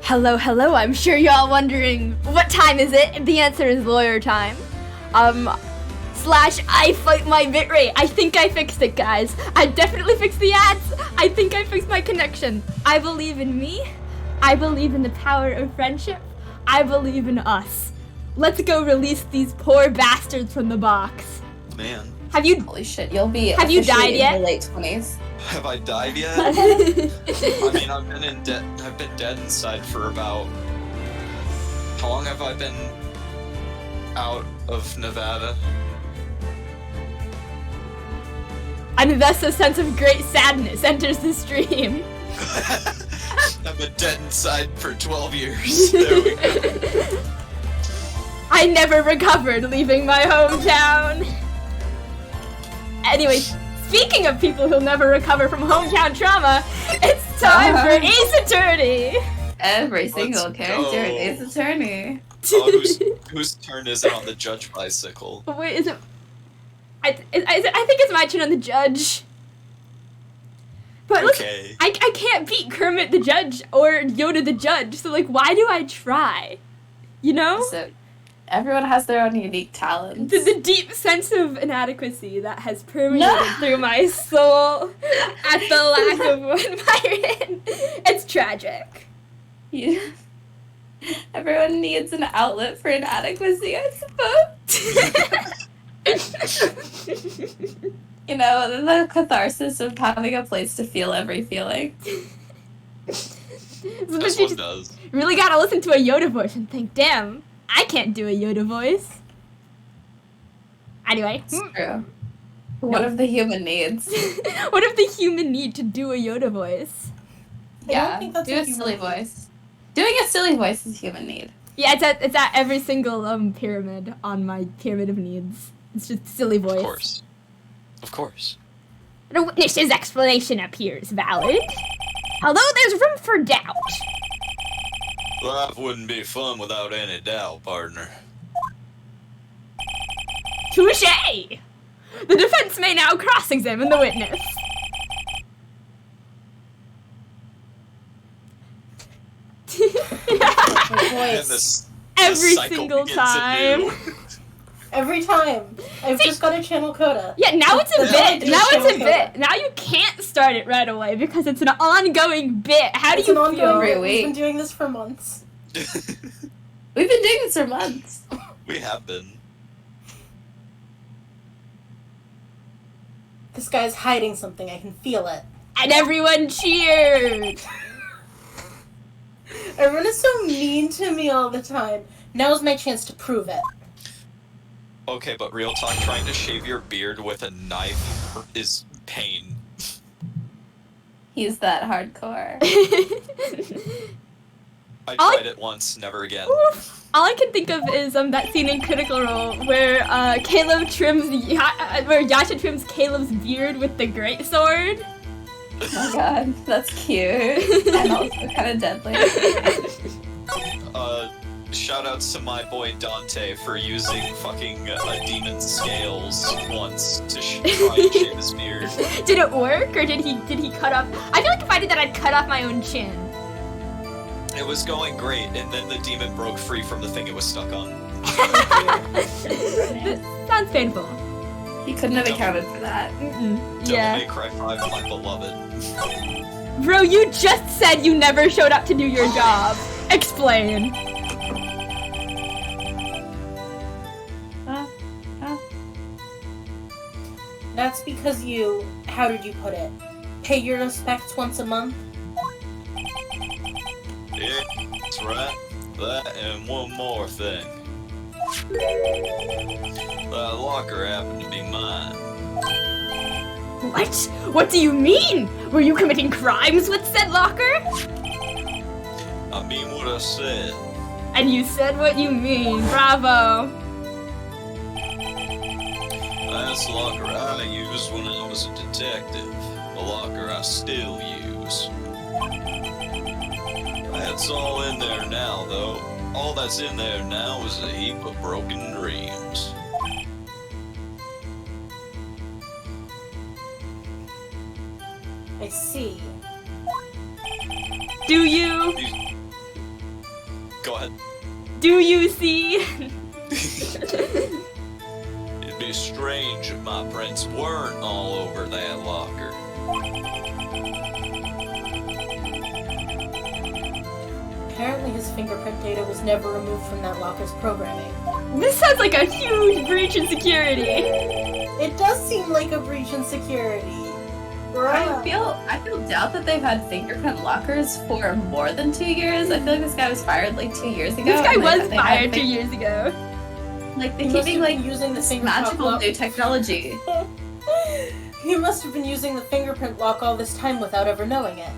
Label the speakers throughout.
Speaker 1: Hello, hello, I'm sure you're all wondering, what time is it? The answer is lawyer time. Slash I fight my bitrate. I think I fixed it, guys. I definitely fixed the ads. I think I fixed my connection. I believe in me. I believe in the power of friendship. I believe in us. Let's go release these poor bastards from the box.
Speaker 2: Man.
Speaker 1: Have you?
Speaker 3: Holy shit, you'll be.
Speaker 1: Have you died
Speaker 3: in
Speaker 1: yet?
Speaker 3: your late 20s.
Speaker 2: Have I died yet? I mean, I've been dead inside for about. How long have I been out of Nevada?
Speaker 1: And thus a sense of great sadness enters the stream.
Speaker 2: I've been dead inside for 12 years. There we go.
Speaker 1: I never recovered leaving my hometown. Anyway, speaking of people who'll never recover from hometown trauma, it's time for Ace Attorney!
Speaker 3: Every single character is Ace Attorney.
Speaker 2: Oh, whose turn is it on the judge bicycle?
Speaker 1: Wait, is it... I think it's my turn on the judge. But
Speaker 2: okay.
Speaker 1: I can't beat Kermit the Judge or Yoda the Judge, so like, why do I try? You know?
Speaker 3: So, everyone has their own unique talents.
Speaker 1: The deep sense of inadequacy that has permeated through my soul at the lack of one Myron. It's tragic.
Speaker 3: Yeah. Everyone needs an outlet for inadequacy, I suppose. You know, the catharsis of having a place to feel every feeling.
Speaker 2: This one does.
Speaker 1: Really gotta listen to a Yoda voice and think, damn, I can't do a Yoda voice. Anyway.
Speaker 3: It's true. What if the human needs?
Speaker 1: What if the human need to do a Yoda voice?
Speaker 3: Yeah, do a silly voice. Doing a silly voice is human need.
Speaker 1: Yeah, it's at every single pyramid on my pyramid of needs. It's just silly voice.
Speaker 2: Of course. Of course.
Speaker 1: The witness's explanation appears valid, although there's room for doubt.
Speaker 2: Life wouldn't be fun without any doubt, partner.
Speaker 1: Touché! The defense may now cross-examine the witness. Every single time.
Speaker 4: Every time. I've just got to channel Coda.
Speaker 1: Yeah, now it's a bit. Now it's a bit. Now you can't start it right away because it's an ongoing bit. How do you feel?
Speaker 4: We've been doing this for months.
Speaker 3: We've been doing this for months.
Speaker 2: We have been.
Speaker 4: This guy's hiding something. I can feel it.
Speaker 1: And everyone cheered.
Speaker 4: Everyone is so mean to me all the time. Now's my chance to prove it.
Speaker 2: Okay, but real talk, trying to shave your beard with a knife is pain.
Speaker 3: He's that hardcore.
Speaker 2: I tried it once, never again.
Speaker 1: All I can think of is that scene in Critical Role where Caleb where Yasha trims Caleb's beard with the great sword.
Speaker 3: Oh my god, that's cute. And also kind of deadly.
Speaker 2: Shoutouts to my boy Dante for using fucking demon scales once to try and shave his beard.
Speaker 1: Did it work, or did he cut off? I feel like if I did that, I'd cut off my own chin.
Speaker 2: It was going great, and then the demon broke free from the thing it was stuck on.
Speaker 1: Sounds painful.
Speaker 3: He couldn't have accounted for that.
Speaker 1: Yeah.
Speaker 2: Devil May Cry 5, my beloved.
Speaker 1: Bro, you just said you never showed up to do your job. Explain.
Speaker 4: That's because you, how did you put it, pay your respects once a month?
Speaker 2: Yeah, that's right. That and one more thing. That locker happened to be mine.
Speaker 1: What? What do you mean? Were you committing crimes with said locker?
Speaker 2: I mean what I said.
Speaker 1: And you said what you mean. Bravo.
Speaker 2: That's the locker I used when I was a detective. The locker I still use. That's all in there now, though. All that's in there now is a heap of broken dreams.
Speaker 4: I see.
Speaker 1: Do you? Do you see?
Speaker 2: It'd be strange if my prints weren't all over that locker.
Speaker 4: Apparently his fingerprint data was never removed from that locker's programming.
Speaker 1: This sounds like a huge breach in security.
Speaker 4: It does seem like a breach in security.
Speaker 3: I feel doubt that they've had fingerprint lockers for more than 2 years. I feel like this guy was fired like 2 years ago.
Speaker 1: This guy
Speaker 3: and
Speaker 1: was
Speaker 3: they
Speaker 1: fired
Speaker 3: had
Speaker 1: 2 years ago.
Speaker 3: Like they
Speaker 4: He
Speaker 3: keep
Speaker 4: must
Speaker 3: being
Speaker 4: have
Speaker 3: like
Speaker 4: been using the
Speaker 3: this
Speaker 4: fingerprint
Speaker 3: magical
Speaker 4: lock.
Speaker 3: new technology.
Speaker 4: He must have been using the fingerprint lock all this time without ever knowing it.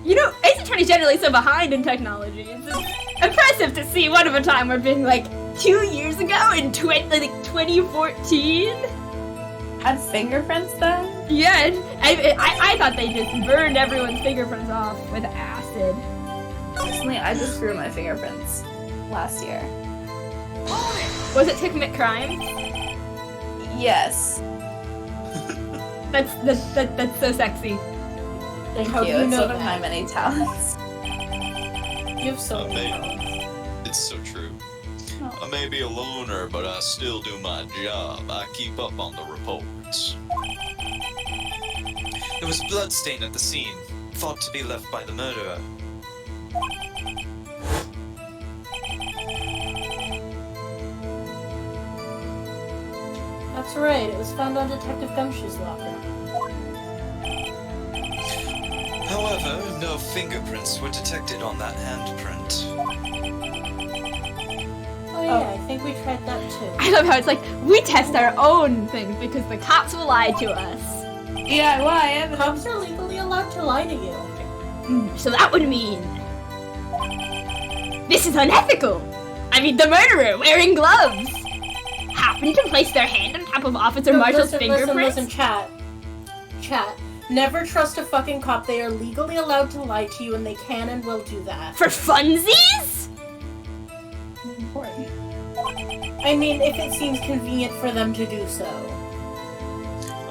Speaker 1: You know, Ace Attorney's generally so behind in technology. It's impressive to see one of a time we're being like 2 years ago in 2014.
Speaker 3: Had fingerprints then?
Speaker 1: Yeah, I thought they just burned everyone's fingerprints off with acid.
Speaker 3: Personally, I just grew my fingerprints last year.
Speaker 1: Was it to commit crime?
Speaker 3: Yes.
Speaker 1: That's so sexy.
Speaker 3: Thank
Speaker 4: How
Speaker 3: you.
Speaker 4: do you
Speaker 3: It's
Speaker 4: know
Speaker 3: one of my
Speaker 4: that?
Speaker 3: many talents.
Speaker 4: You have so many talents.
Speaker 2: It's so true.
Speaker 3: Oh.
Speaker 2: I may be a loner, but I still do my job. I keep up on the reports. There was blood stain at the scene, thought to be left by the murderer.
Speaker 4: That's right, it was found on Detective Gumshoe's locker.
Speaker 2: However, no fingerprints were detected on that handprint.
Speaker 4: Oh yeah, I think we tried that too.
Speaker 1: I love how it's like, we test our own things because the cops will lie to us.
Speaker 3: Yeah, why? Evan?
Speaker 4: Cops are legally allowed to lie to you.
Speaker 1: So that would mean... This is unethical! I mean, the murderer wearing gloves! Happened to place their hand on top of Officer Marshall's fingerprints?
Speaker 4: Listen, chat. Never trust a fucking cop. They are legally allowed to lie to you and they can and will do that.
Speaker 1: For funsies?
Speaker 3: Important.
Speaker 4: I mean, if it seems convenient for them to do so.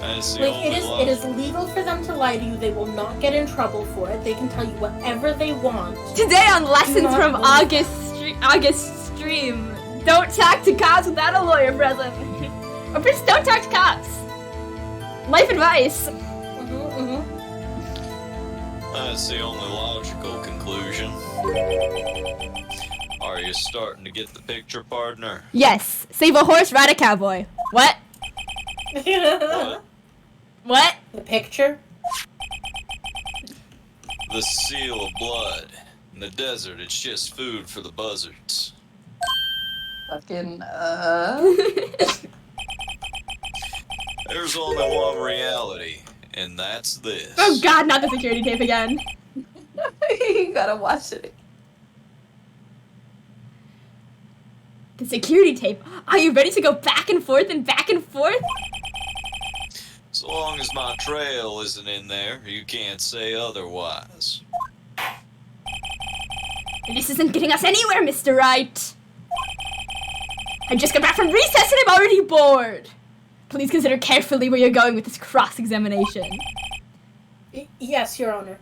Speaker 2: That's the
Speaker 4: Like,
Speaker 2: only
Speaker 4: it
Speaker 2: law.
Speaker 4: is legal for them to lie to you. They will not get in trouble for it. They can tell you whatever they want.
Speaker 1: Today on Lessons
Speaker 4: not
Speaker 1: from
Speaker 4: believe
Speaker 1: August stream, don't talk to cops without a lawyer present. Or just don't talk to cops. Life advice.
Speaker 2: That's the only logical conclusion. Are you starting to get the picture, partner?
Speaker 1: Yes, save a horse, ride a cowboy. What?
Speaker 2: What?
Speaker 1: What?
Speaker 4: The picture?
Speaker 2: The seal of blood. In the desert, it's just food for the buzzards.
Speaker 3: Fucking,
Speaker 2: There's only one reality, and that's this.
Speaker 1: Oh god, not the security tape again.
Speaker 3: you gotta watch it.
Speaker 1: The security tape. Are you ready to go back and forth and back and forth?
Speaker 2: So long as my trail isn't in there, you can't say otherwise.
Speaker 1: This isn't getting us anywhere, Mr. Wright. I just got back from recess and I'm already bored. Please consider carefully where you're going with this cross-examination.
Speaker 4: Yes, Your Honor.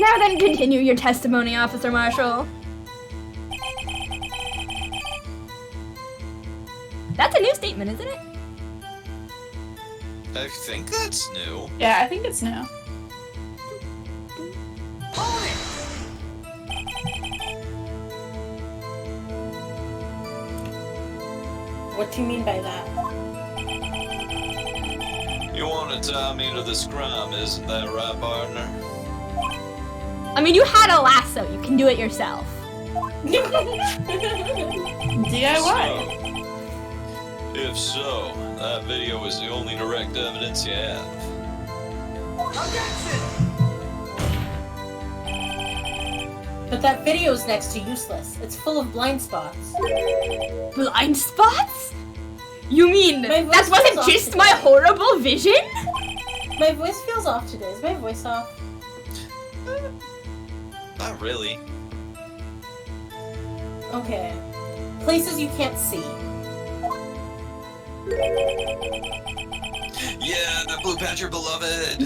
Speaker 1: Now then, continue your testimony, Officer Marshall. That's a new statement, isn't it?
Speaker 2: I think that's new.
Speaker 3: Yeah, I think it's new.
Speaker 4: What do you mean by that?
Speaker 2: You want to tie me to this crime, isn't that right, partner?
Speaker 1: I mean, you had a lasso. You can do it yourself.
Speaker 3: DIY.
Speaker 2: If so, that video is the only direct evidence you have.
Speaker 4: But that video is next to useless. It's full of blind spots.
Speaker 1: Blind spots? You mean
Speaker 4: My voice
Speaker 1: that wasn't
Speaker 4: feels off
Speaker 1: just
Speaker 4: today.
Speaker 1: my horrible vision?
Speaker 4: My voice feels off today. Is my voice off?
Speaker 2: Not really.
Speaker 4: Okay. Places you can't see.
Speaker 2: Yeah, the blue patcher beloved.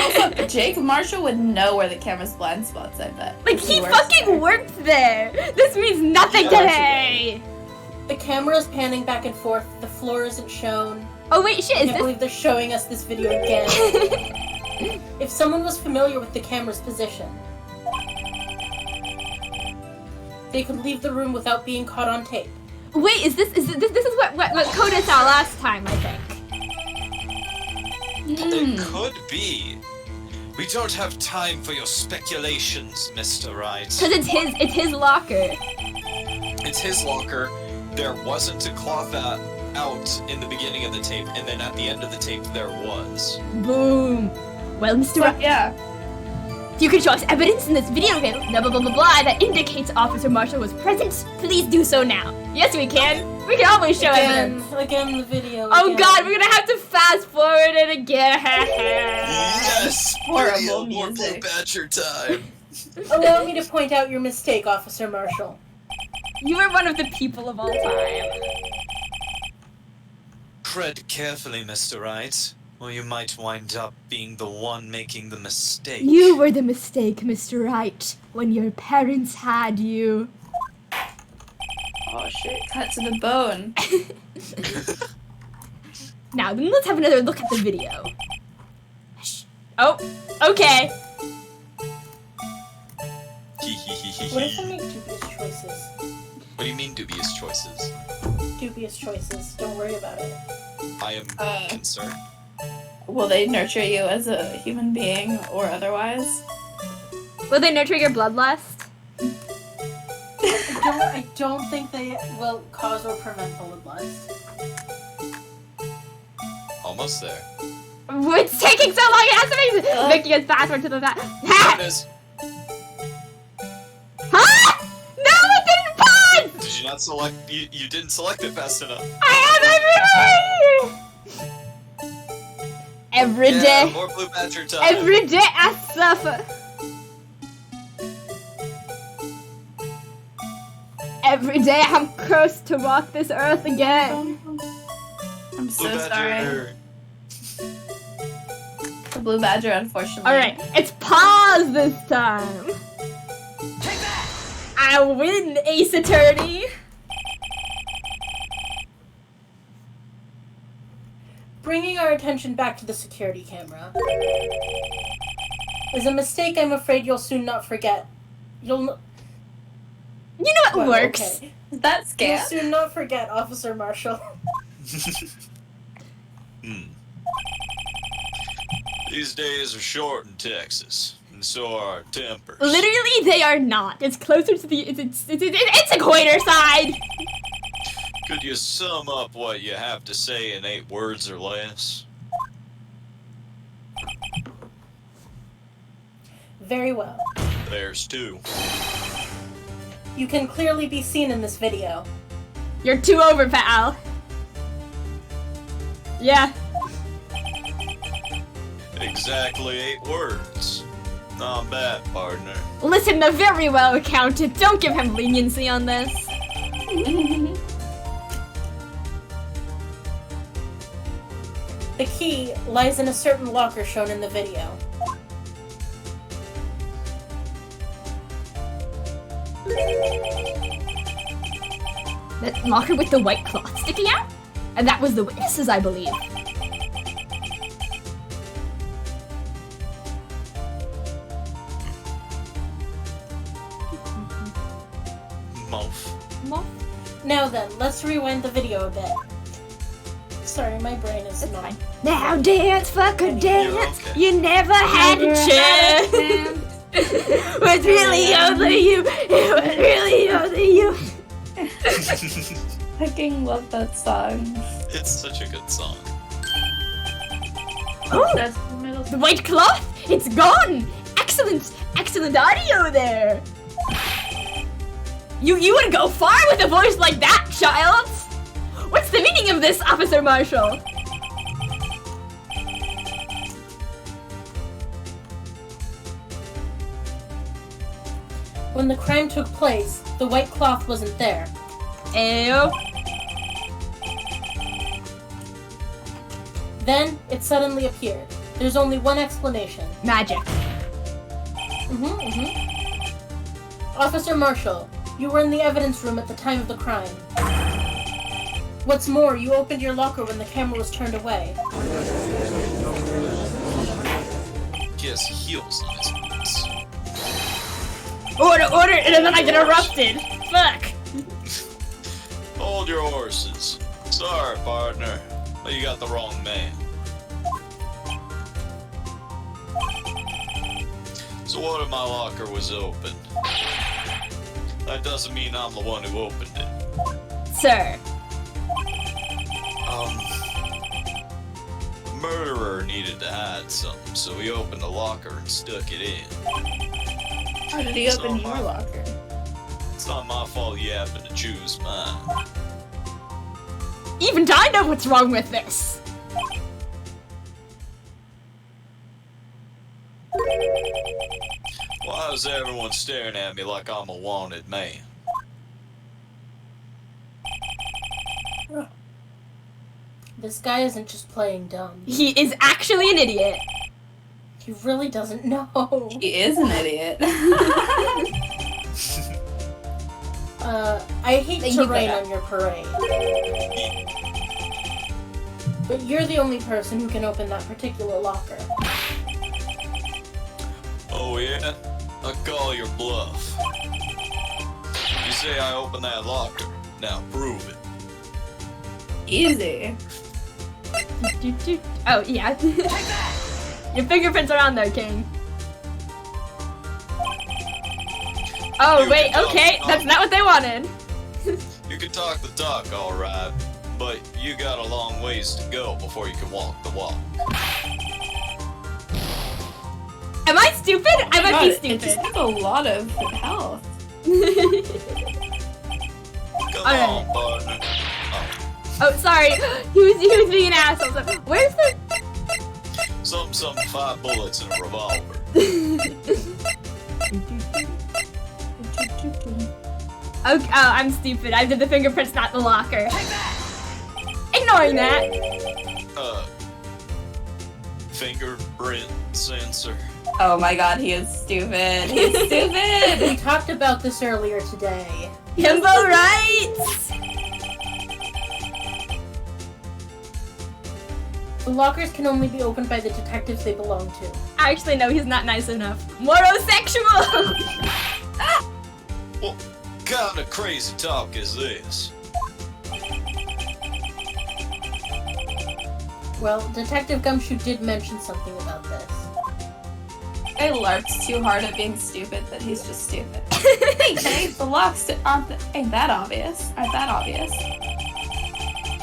Speaker 3: Also, Jake Marshall would know where the camera's blind spots, I bet.
Speaker 1: Like, he
Speaker 3: works
Speaker 1: fucking
Speaker 3: there.
Speaker 1: worked there! This means nothing
Speaker 2: Yeah,
Speaker 1: today!
Speaker 4: The camera's panning back and forth. The floor isn't shown.
Speaker 1: Oh wait, shit,
Speaker 4: I
Speaker 1: is
Speaker 4: can't
Speaker 1: this?
Speaker 4: believe they're showing us this video again. If someone was familiar with the camera's position, they could leave the room without being caught on tape.
Speaker 1: Wait, is this is what Coda saw last time, I think.
Speaker 2: It could be. We don't have time for your speculations, Mr. Wright.
Speaker 1: Cause it's his locker.
Speaker 2: It's his locker. There wasn't a cloth out in the beginning of the tape, and then at the end of the tape there was.
Speaker 1: Boom. Well, Mr.
Speaker 3: So,
Speaker 1: Wright,
Speaker 3: yeah.
Speaker 1: if you could show us evidence in this video game, blah blah blah blah blah, that indicates Officer Marshall was present, please do so now. Yes, we can. We can always show evidence.
Speaker 4: Again, the video.
Speaker 1: Oh
Speaker 4: again.
Speaker 1: god, we're gonna have to fast forward it again.
Speaker 2: Yes!
Speaker 3: Horrible
Speaker 2: More Blue
Speaker 3: music.
Speaker 2: Badger time!
Speaker 4: Allow me to point out your mistake, Officer Marshall.
Speaker 1: You are one of the people of all time.
Speaker 2: Tread carefully, Mr. Wright, or you might wind up being the one making the mistake.
Speaker 1: You were the mistake, Mr. Wright, when your parents had you.
Speaker 3: Oh shit, cut to the bone.
Speaker 1: Now, then let's have another look at the video. Oh, okay.
Speaker 4: What if I make dubious choices?
Speaker 2: What do you mean dubious choices?
Speaker 4: Dubious choices. Don't worry about it.
Speaker 2: I am concerned.
Speaker 3: Will they nurture you as a human being or otherwise?
Speaker 1: Will they nurture your bloodlust?
Speaker 4: I don't think they will cause or prevent bloodlust.
Speaker 2: Almost there.
Speaker 1: It's taking so long, it has to be making us faster to the back.
Speaker 2: There it is.
Speaker 1: Huh? No, it didn't pause!
Speaker 2: Did you not select? You didn't select it fast enough.
Speaker 1: I have every
Speaker 2: Yeah,
Speaker 1: day.
Speaker 2: more Blue Badger time.
Speaker 1: Every day I suffer. Every day I'm cursed to walk this earth again.
Speaker 3: I'm so
Speaker 2: Blue
Speaker 3: sorry.
Speaker 2: Badger.
Speaker 3: The Blue Badger, unfortunately.
Speaker 1: Alright, it's pause this time. Take that! I win, Ace Attorney.
Speaker 4: Bringing our attention back to the security camera is a mistake I'm afraid you'll soon not forget.
Speaker 1: You know it
Speaker 4: Well,
Speaker 1: works.
Speaker 4: okay.
Speaker 3: That's
Speaker 4: You'll
Speaker 3: scam.
Speaker 4: soon not forget, Officer Marshall.
Speaker 2: These days are short in Texas, and so are our tempers.
Speaker 1: Literally, they are not. It's closer to the. It's equator side.
Speaker 2: Could you sum up what you have to say in 8 words or less?
Speaker 4: Very well.
Speaker 2: There's 2.
Speaker 4: You can clearly be seen in this video.
Speaker 1: You're 2 over, pal. Yeah.
Speaker 2: Exactly 8 words. Not bad, partner.
Speaker 1: Listen, the very well accounted. Don't give him leniency on this.
Speaker 4: The key lies in a certain locker shown in the video.
Speaker 1: That locker with the white cloth sticking out? And that was the witnesses, I believe.
Speaker 2: Muff.
Speaker 4: Now then, let's rewind the video a bit. Sorry, my brain is
Speaker 1: That's
Speaker 4: not.
Speaker 1: fine. Now dance, fuck a
Speaker 4: You're
Speaker 1: dance.
Speaker 2: okay.
Speaker 1: You never had a chance. It was really only you. It was really only you.
Speaker 3: Fucking love that song.
Speaker 2: It's such a good song.
Speaker 1: Oh,
Speaker 3: That's the middle.
Speaker 1: the white cloth. It's gone. Excellent, excellent audio there. You would go far with a voice like that, child. What's the meaning of this, Officer Marshall?
Speaker 4: When the crime took place, the white cloth wasn't there.
Speaker 1: Ew.
Speaker 4: Then, it suddenly appeared. There's only one explanation.
Speaker 1: Magic.
Speaker 4: Officer Marshall, you were in the evidence room at the time of the crime. What's more, you opened your locker when the camera was turned away.
Speaker 2: He has heels on his boots.
Speaker 1: Order, and then I get erupted. Fuck.
Speaker 2: Hold your horses. Sorry, partner, but you got the wrong man. So what if my locker was open? That doesn't mean I'm the one who opened it.
Speaker 1: Sir.
Speaker 2: Murderer needed to hide something, so he opened the locker and stuck it in.
Speaker 3: How did he open your locker?
Speaker 2: It's not my fault you happen to choose mine.
Speaker 1: Even I know what's wrong with this.
Speaker 2: Why is everyone staring at me like I'm a wanted man?
Speaker 4: This guy isn't just playing dumb.
Speaker 1: He is actually an idiot.
Speaker 4: He really doesn't know.
Speaker 3: He is an idiot.
Speaker 4: I hate
Speaker 3: Thank
Speaker 4: to
Speaker 3: you for
Speaker 4: rain
Speaker 3: that.
Speaker 4: on your parade. But you're the only person who can open that particular locker.
Speaker 2: Oh yeah? I call your bluff. You say I opened that locker. Now prove it.
Speaker 3: Easy.
Speaker 1: Oh, yeah. Your fingerprints are on there, King. Oh,
Speaker 2: You
Speaker 1: wait,
Speaker 2: can talk
Speaker 1: okay.
Speaker 2: the
Speaker 1: That's
Speaker 2: talk.
Speaker 1: not what they wanted.
Speaker 2: You can talk the talk, alright, but you got a long ways to go before you can walk the walk.
Speaker 1: Am I stupid? I might be
Speaker 3: It
Speaker 1: stupid.
Speaker 3: just has a lot of health.
Speaker 2: Come
Speaker 1: Alright.
Speaker 2: on, partner.
Speaker 1: Oh, sorry. He was being an asshole. So, where's the...
Speaker 2: Something, 5 bullets in a revolver.
Speaker 1: Okay, oh, I'm stupid. I did the fingerprints, not the locker. Ignoring that.
Speaker 2: Fingerprint sensor.
Speaker 3: Oh my god, he is stupid. He's
Speaker 4: We
Speaker 3: stupid.
Speaker 4: talked about this earlier today.
Speaker 1: Himbo Wright!
Speaker 4: The lockers can only be opened by the detectives they belong to.
Speaker 1: Actually, no, he's not nice enough. Morosexual!
Speaker 2: What kind of crazy talk is this?
Speaker 4: Well, Detective Gumshoe did mention something about this.
Speaker 3: I larped too hard at being stupid that he's just stupid. Hey, Jay, the locks ain't that obvious. Aren't that obvious?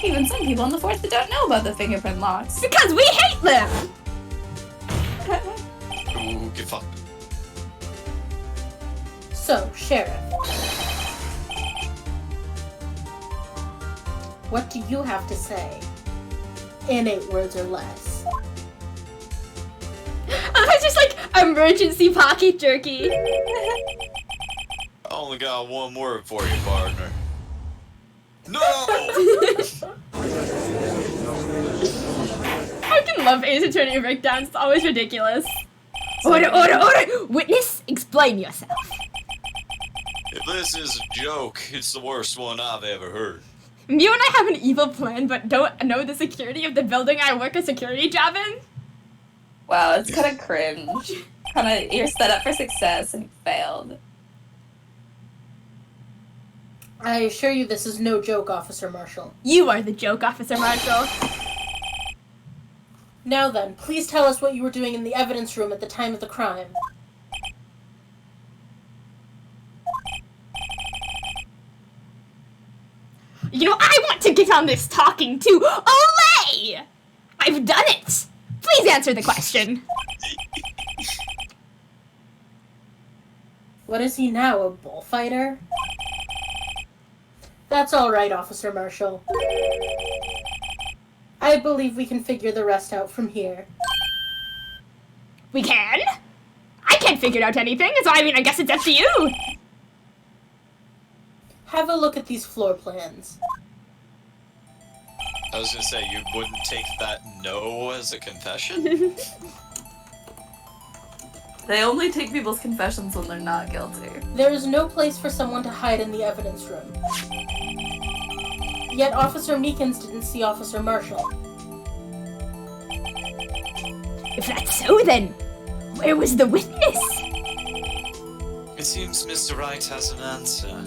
Speaker 3: Even some people on the force that don't know about the fingerprint locks.
Speaker 1: Because we hate them!
Speaker 2: Ooh, get fucked.
Speaker 4: So, Sheriff. What do you have to say? In 8 words or less.
Speaker 1: It's just like emergency pocket jerky.
Speaker 2: I only got one word for you, partner. No!
Speaker 1: I can love Ace Attorney breakdowns. It's always ridiculous. Order! Witness, explain yourself.
Speaker 2: If this is a joke, it's the worst one I've ever heard.
Speaker 1: You and I have an evil plan, but don't know the security of the building I work a security job in?
Speaker 3: Wow, it's kind of cringe. You're set up for success and you failed.
Speaker 4: I assure you this is no joke, Officer Marshall.
Speaker 1: You are the joke, Officer Marshall.
Speaker 4: Now then, please tell us what you were doing in the evidence room at the time of the crime.
Speaker 1: You know, I want to get on this talking to Olay! I've done it! Please answer the question.
Speaker 4: What is he now, a bullfighter? That's all right, Officer Marshall. I believe we can figure the rest out from here.
Speaker 1: We can? I can't figure out anything, so I mean, I guess it's up to you.
Speaker 4: Have a look at these floor plans.
Speaker 2: I was gonna say, you wouldn't take that no as a confession?
Speaker 3: They only take people's confessions when they're not guilty.
Speaker 4: There is no place for someone to hide in the evidence room. Yet Officer Meekins didn't see Officer Marshall.
Speaker 1: If that's so, then where was the witness?
Speaker 2: It seems Mr. Wright has an answer.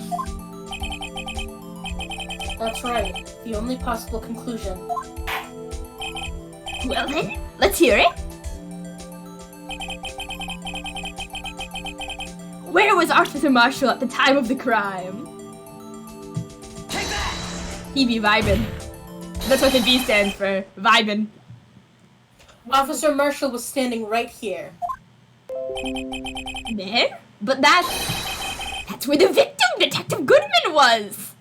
Speaker 4: That's right. The only possible conclusion.
Speaker 1: Well then, let's hear it. Where was Officer Marshall at the time of the crime?
Speaker 5: Take that!
Speaker 1: He be vibin'. That's what the V stands for. Vibin'.
Speaker 4: Officer Marshall was standing right here.
Speaker 1: There? But that's where the victim, Detective Goodman, was!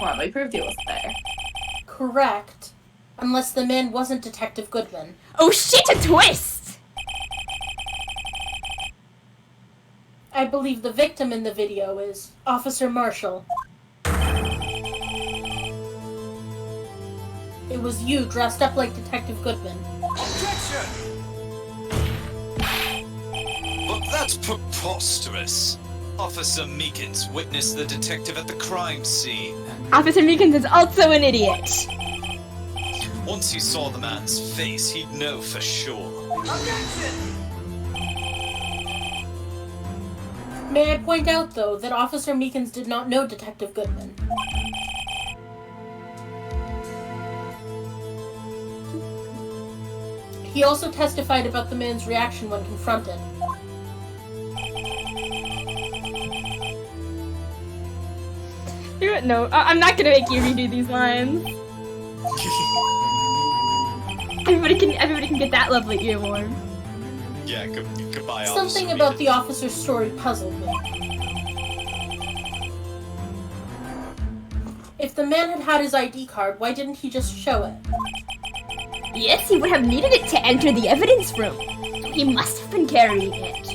Speaker 3: Well, we proved he wasn't there.
Speaker 4: Correct. Unless the man wasn't Detective Goodman.
Speaker 1: Oh shit, a twist!
Speaker 4: I believe the victim in the video is Officer Marshall. It was you dressed up like Detective Goodman.
Speaker 5: Objection!
Speaker 2: But that's preposterous! Officer Meekins witnessed the detective at the crime scene.
Speaker 1: Officer Meekins is also an idiot.
Speaker 2: Once he saw the man's face, he'd know for sure.
Speaker 5: Objection!
Speaker 4: May I point out, though, that Officer Meekins did not know Detective Goodman. He also testified about the man's reaction when confronted.
Speaker 1: No, I'm not gonna make you redo these lines. Everybody can get that lovely earworm.
Speaker 2: Yeah, goodbye,
Speaker 4: Something
Speaker 2: Officer
Speaker 4: about the
Speaker 2: Meekins.
Speaker 4: officer's story puzzled me. If the man had had his ID card, why didn't he just show it?
Speaker 1: Yes, he would have needed it to enter the evidence room. He must have been carrying it.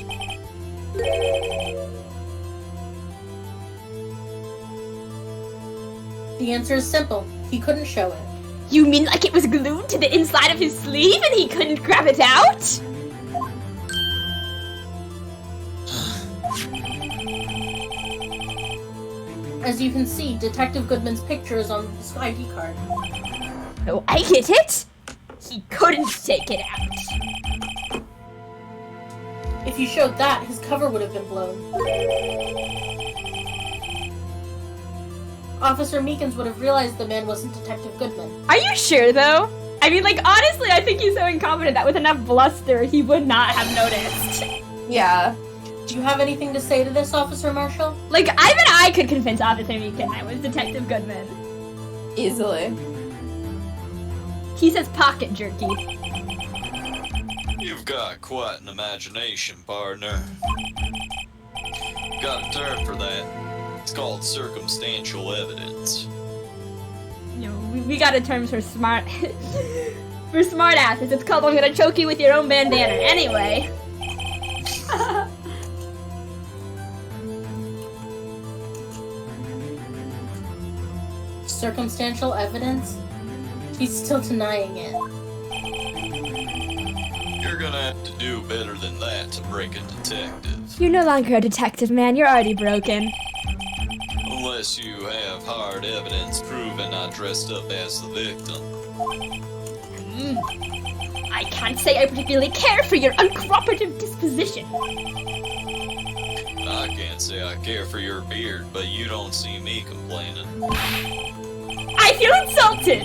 Speaker 4: The answer is simple. He couldn't show it.
Speaker 1: You mean like it was glued to the inside of his sleeve and he couldn't grab it out?
Speaker 4: As you can see, Detective Goodman's picture is on his ID card.
Speaker 1: Oh, I get it. He couldn't take it out.
Speaker 4: If you showed that, his cover would have been blown. Officer Meekins would have realized the man wasn't Detective Goodman.
Speaker 1: Are you sure, though? I mean, like, honestly, I think he's so incompetent that with enough bluster, he would not have noticed.
Speaker 3: Yeah.
Speaker 4: Do you have anything to say to this, Officer Marshall?
Speaker 1: Like, even I could convince Officer Meekin I was Detective Goodman.
Speaker 3: Easily.
Speaker 1: He says pocket jerky.
Speaker 2: You've got quite an imagination, partner. Got a term for that. It's called circumstantial evidence.
Speaker 1: You know, we got a term for smart... for smart asses. It's called I'm gonna choke you with your own bandana. Anyway.
Speaker 4: Circumstantial evidence? He's still denying it.
Speaker 2: You're gonna have to do better than that to break a detective.
Speaker 1: You're no longer a detective, man. You're already broken.
Speaker 2: Unless you have hard evidence proving I dressed up as the victim.
Speaker 1: I can't say I particularly care for your uncooperative disposition.
Speaker 2: I can't say I care for your beard, but you don't see me complaining.
Speaker 1: I feel insulted!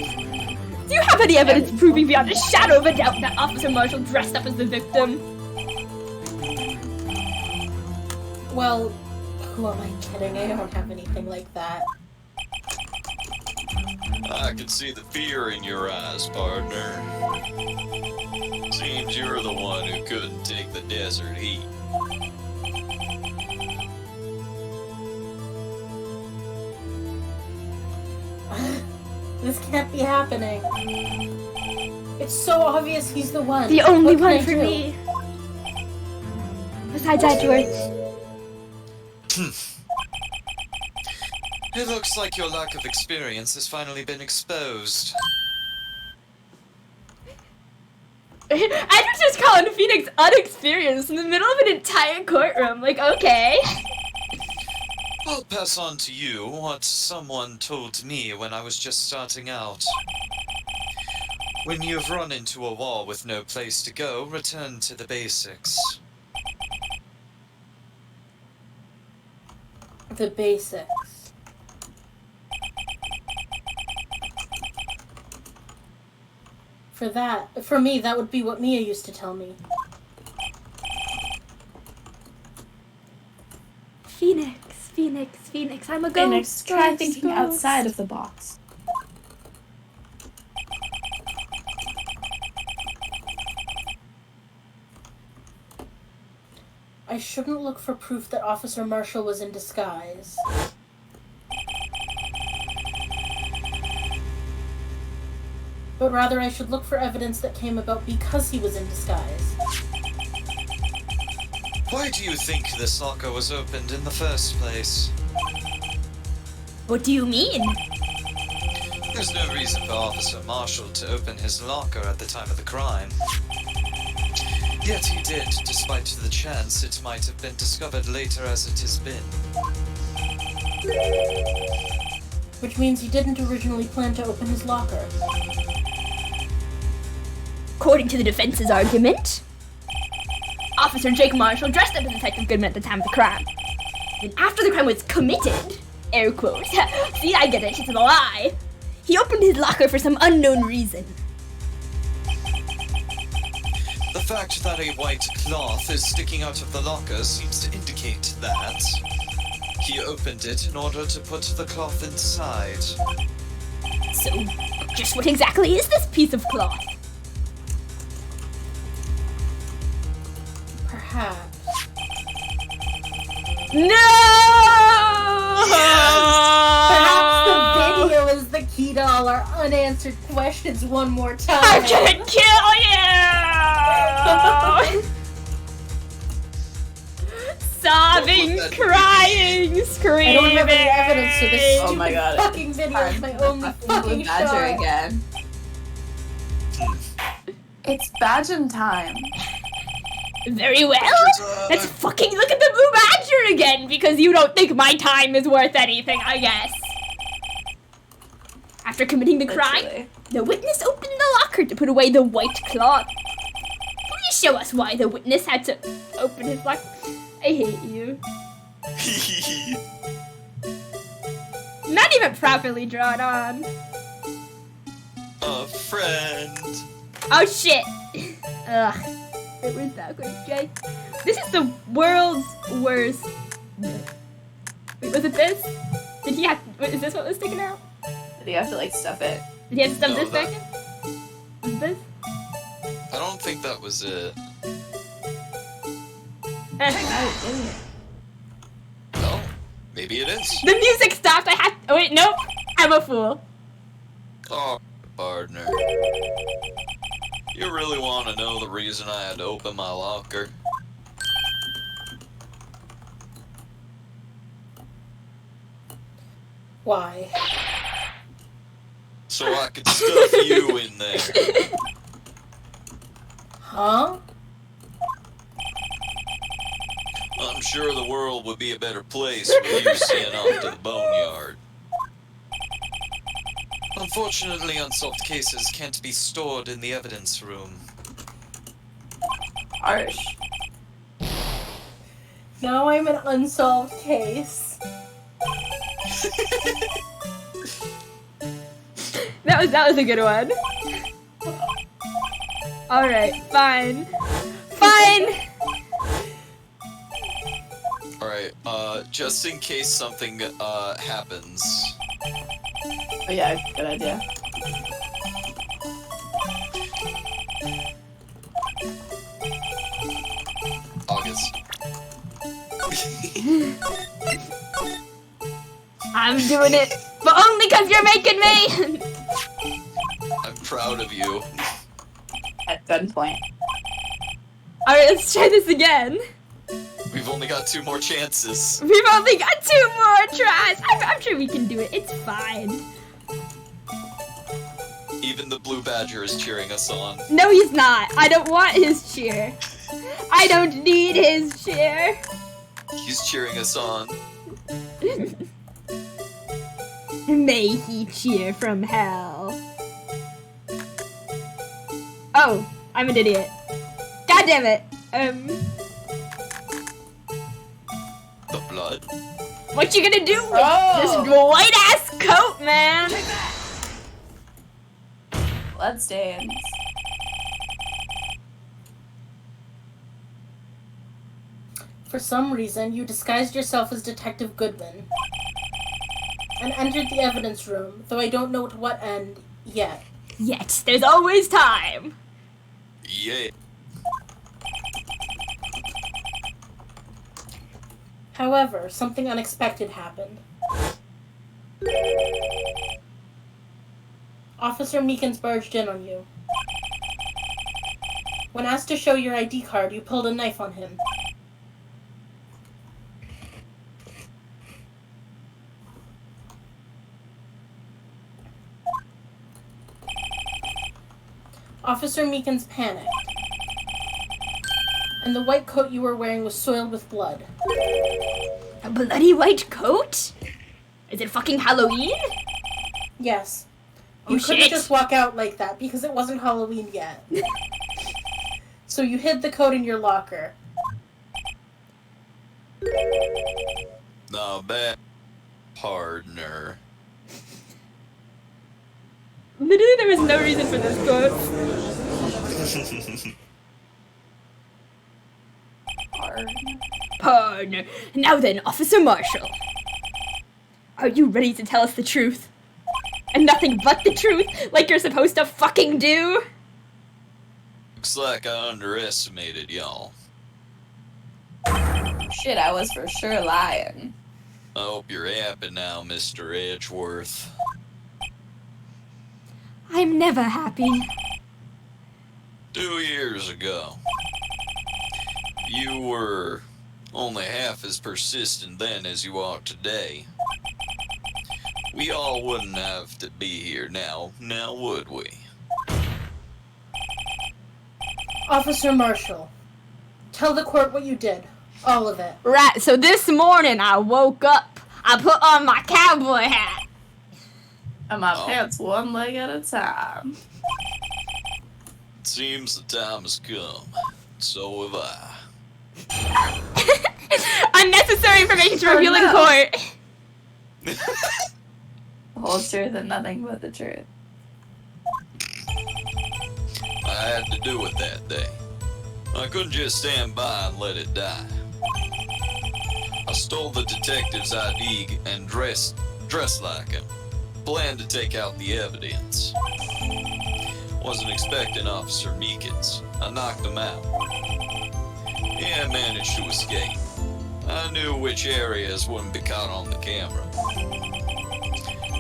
Speaker 1: Do you have any evidence proving beyond a shadow of a doubt that Officer Marshall dressed up as the victim?
Speaker 4: Well, who am I kidding? I don't have anything like that.
Speaker 2: I can see the fear in your eyes, partner. Seems you're the one who couldn't take the desert heat.
Speaker 4: This can't be happening. It's so obvious he's the one.
Speaker 1: The only
Speaker 4: What can
Speaker 1: one
Speaker 4: I
Speaker 1: for
Speaker 4: do?
Speaker 1: me. Besides Edgeworth.
Speaker 2: It looks like your lack of experience has finally been exposed.
Speaker 1: I was just calling Phoenix unexperienced in the middle of an entire courtroom. Like, okay.
Speaker 2: I'll pass on to you what someone told me when I was just starting out. When you've run into a wall with no place to go, return to the basics.
Speaker 4: The basics. For me, that would be what Mia used to tell me.
Speaker 1: Phoenix, I'm a ghost.
Speaker 3: Phoenix, try
Speaker 1: ghost,
Speaker 3: thinking
Speaker 1: ghost.
Speaker 3: outside of the box.
Speaker 4: I shouldn't look for proof that Officer Marshall was in disguise. But rather, I should look for evidence that came about because he was in disguise.
Speaker 2: Why do you think this locker was opened in the first place?
Speaker 1: What do you mean?
Speaker 2: There's no reason for Officer Marshall to open his locker at the time of the crime. Yet he did, despite the chance it might have been discovered later as it has been.
Speaker 4: Which means he didn't originally plan to open his locker.
Speaker 1: According to the defense's argument, Officer Jake Marshall dressed up as Detective Goodman at the time of the crime. Then after the crime was committed, air quotes, see, I get it, it's a lie, he opened his locker for some unknown reason.
Speaker 2: The fact that a white cloth is sticking out of the locker seems to indicate that he opened it in order to put the cloth inside.
Speaker 1: So, just what exactly is this piece of cloth?
Speaker 4: Perhaps.
Speaker 1: No!
Speaker 4: Perhaps the video is the key to all our unanswered questions one more time.
Speaker 1: I'm gonna kill you! Sobbing, crying, screaming.
Speaker 4: I don't have any evidence, so this
Speaker 3: Oh my
Speaker 4: stupid
Speaker 3: God.
Speaker 4: fucking video is my only fucking
Speaker 3: Badger
Speaker 4: shot.
Speaker 3: again. It's Badger time.
Speaker 1: Very well. Let's fucking look at the blue badger again, because you don't think my time is worth anything, I guess. After committing the crime,
Speaker 3: Literally.
Speaker 1: the witness opened the locker to put away the white cloth. Please show us why the witness had to open his locker. I hate you. Not even properly drawn on.
Speaker 2: A friend.
Speaker 1: Oh shit. Ugh. It was that quick, Jay. This is the world's worst. Wait, was it this? Did he have? Is this what was sticking out?
Speaker 3: Did you have to like stuff it?
Speaker 1: Did he have to stuff
Speaker 2: No,
Speaker 1: this back
Speaker 2: that-
Speaker 1: in? Was this?
Speaker 2: I don't think that was it.
Speaker 1: Eh.
Speaker 2: No, maybe it is.
Speaker 1: The music stopped. I had. Oh wait, nope. I'm a fool.
Speaker 2: Oh, partner. You really want to know the reason I had to open my locker?
Speaker 4: Why?
Speaker 2: So I could stuff you in there.
Speaker 4: Huh?
Speaker 2: I'm sure the world would be a better place with you staying off to the boneyard. Unfortunately, unsolved cases can't be stored in the evidence room.
Speaker 3: Harsh.
Speaker 4: Now I'm an unsolved case.
Speaker 1: That was a good one. All right, fine. Fine.
Speaker 2: Alright, just in case something, happens.
Speaker 3: Oh yeah, good idea.
Speaker 2: August.
Speaker 1: I'm doing it, but only because you're making me.
Speaker 2: I'm proud of you.
Speaker 3: At gunpoint.
Speaker 1: All right, let's try this again.
Speaker 2: We've We've only got 2 more chances.
Speaker 1: We've only got 2 more tries. I'm sure we can do it. It's fine.
Speaker 2: Even the Blue Badger is cheering us on.
Speaker 1: No, he's not. I don't want his cheer. I don't need his cheer.
Speaker 2: He's cheering us on.
Speaker 1: May he cheer from hell. Oh, I'm an idiot. God damn it.
Speaker 2: The blood.
Speaker 1: What you gonna do with
Speaker 3: Oh.
Speaker 1: this white ass coat, man?
Speaker 5: Take that!
Speaker 3: Bloodstains.
Speaker 4: For some reason, you disguised yourself as Detective Goodman and entered the evidence room, though I don't know to what end yet.
Speaker 1: Yet, there's always time.
Speaker 2: Yeah.
Speaker 4: However, something unexpected happened. Officer Meekins barged in on you. When asked to show your ID card, you pulled a knife on him. Officer Meekins panicked, and the white coat you were wearing was soiled with blood.
Speaker 1: A bloody white coat? Is it fucking Halloween?
Speaker 4: Yes.
Speaker 1: Oh,
Speaker 4: You couldn't
Speaker 1: shit.
Speaker 4: just walk out like that because it wasn't Halloween yet. So you hid the coat in your locker.
Speaker 2: Now that partner.
Speaker 1: Literally, there was no reason for this quote. Partner. Now then, Officer Marshall. Are you ready to tell us the truth? And nothing but the truth, like you're supposed to fucking do?
Speaker 2: Looks like I underestimated y'all.
Speaker 3: Shit, I was for sure lying.
Speaker 2: I hope you're happy now, Mr. Edgeworth.
Speaker 1: I'm never happy.
Speaker 2: 2 years ago, you were only half as persistent then as you are today. We all wouldn't have to be here now would we?
Speaker 4: Officer Marshall, tell the court what you did. All of it.
Speaker 1: Right, so this morning I woke up, I put on my cowboy hat.
Speaker 3: And my
Speaker 2: Oh.
Speaker 3: pants one leg at a time.
Speaker 2: It seems the time has come. So have I.
Speaker 1: Unnecessary information to
Speaker 3: Oh,
Speaker 1: reveal in
Speaker 3: no.
Speaker 1: court.
Speaker 3: The whole truth and nothing but the truth.
Speaker 2: I had to do it that day. I couldn't just stand by and let it die. I stole the detective's ID and dressed like him. Planned to take out the evidence. Wasn't expecting Officer Meekins. I knocked him out. Yeah, I managed to escape. I knew which areas wouldn't be caught on the camera.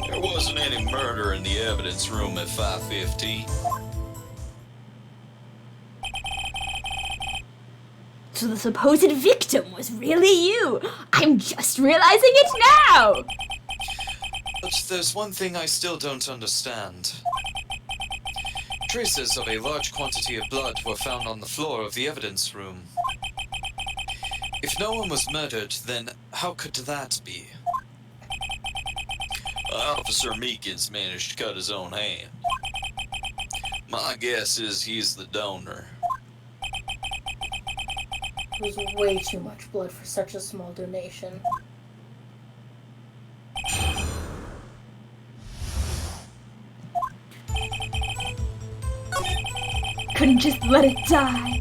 Speaker 2: There wasn't any murder in the evidence room at 5:15.
Speaker 1: So the supposed victim was really you. I'm just realizing it now.
Speaker 2: But there's one thing I still don't understand. Traces of a large quantity of blood were found on the floor of the evidence room. If no one was murdered, then how could that be? Officer Meekins managed to cut his own hand. My guess is he's the donor.
Speaker 4: It was way too much blood for such a small donation.
Speaker 1: Couldn't just let it die.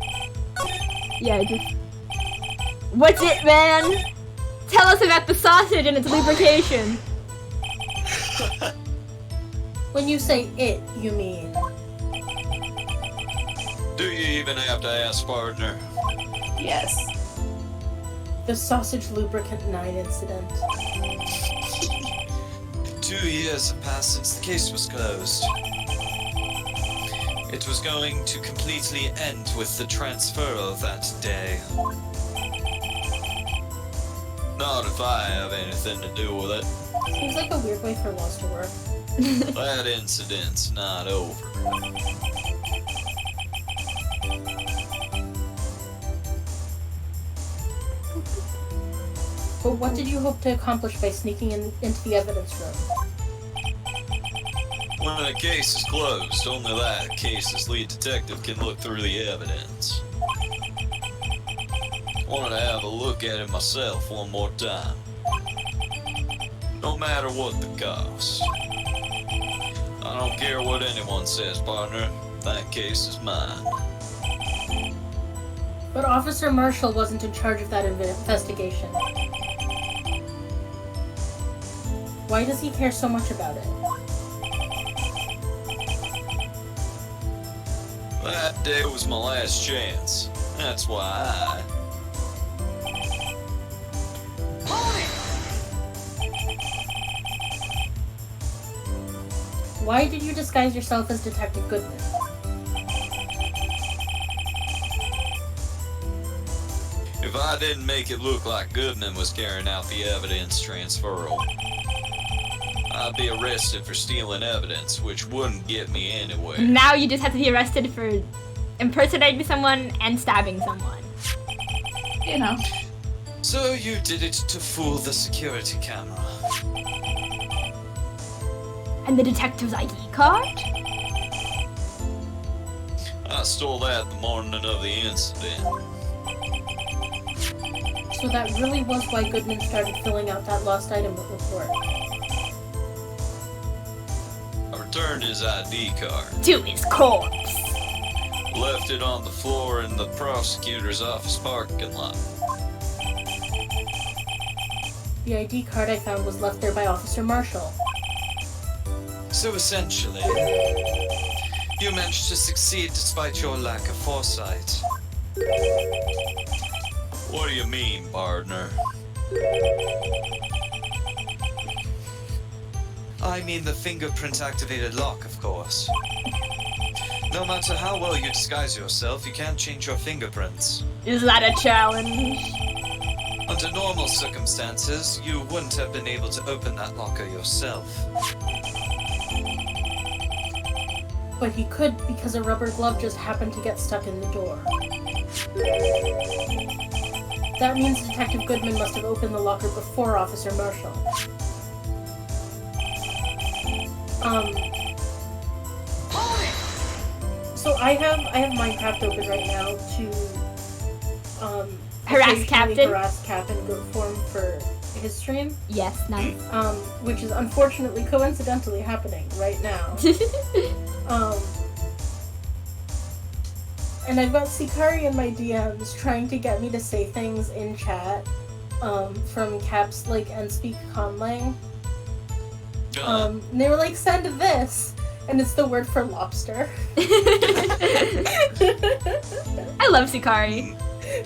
Speaker 1: Yeah, just... What's it, man? Tell us about the sausage and its lubrication.
Speaker 4: When you say it, you mean...
Speaker 2: Do you even have to ask, partner?
Speaker 3: Yes.
Speaker 4: the Sausage Lubricant 9 incident.
Speaker 2: 2 years have passed since the case was closed. It was going to completely end with the transfer of that day. Not if I have anything to do with it.
Speaker 4: Seems like a weird way for laws to work.
Speaker 2: That incident's not over.
Speaker 4: But what did you hope to accomplish by sneaking into the evidence room?
Speaker 2: When a case is closed, only that case's lead detective can look through the evidence. Wanted to have a look at it myself one more time. No matter what the cost. I don't care what anyone says, partner. That case is mine.
Speaker 4: But Officer Marshall wasn't in charge of that investigation. Why does he care so much about it?
Speaker 2: That day was my last chance. That's why
Speaker 5: Hold it!
Speaker 4: Why did you disguise yourself as Detective Goodman?
Speaker 2: if I didn't make it look like Goodman was carrying out the evidence transferal, I'd be arrested for stealing evidence, which wouldn't get me anywhere.
Speaker 1: Now you just have to be arrested for impersonating someone and stabbing someone.
Speaker 3: You know.
Speaker 2: So you did it to fool the security camera.
Speaker 1: And the detective's ID card?
Speaker 2: I stole that the morning of the incident.
Speaker 4: So that really was why Goodman started filling out that lost item report.
Speaker 2: I returned his ID card,
Speaker 1: To his corpse.
Speaker 2: left it on the floor in the prosecutor's office parking lot.
Speaker 4: The ID card I found was left there by Officer Marshall.
Speaker 2: So essentially, you managed to succeed despite your lack of foresight. What do you mean, partner? I mean the fingerprint-activated lock, of course. No matter how well you disguise yourself, you can't change your fingerprints.
Speaker 1: Is that a challenge?
Speaker 2: Under normal circumstances, you wouldn't have been able to open that locker yourself.
Speaker 4: But he could because a rubber glove just happened to get stuck in the door. That means Detective Goodman must have opened the locker before Officer Marshall. So I have Minecraft open right now to
Speaker 1: Harass
Speaker 4: occasionally
Speaker 1: Captain?
Speaker 4: harass Cap in goat form for his stream.
Speaker 1: Yes, nice.
Speaker 4: Which is unfortunately coincidentally happening right now. And I've got Sikari in my DMs trying to get me to say things in chat from Cap's like and speak conlang. And they were like, send this, and it's the word for lobster.
Speaker 1: I love Sikari.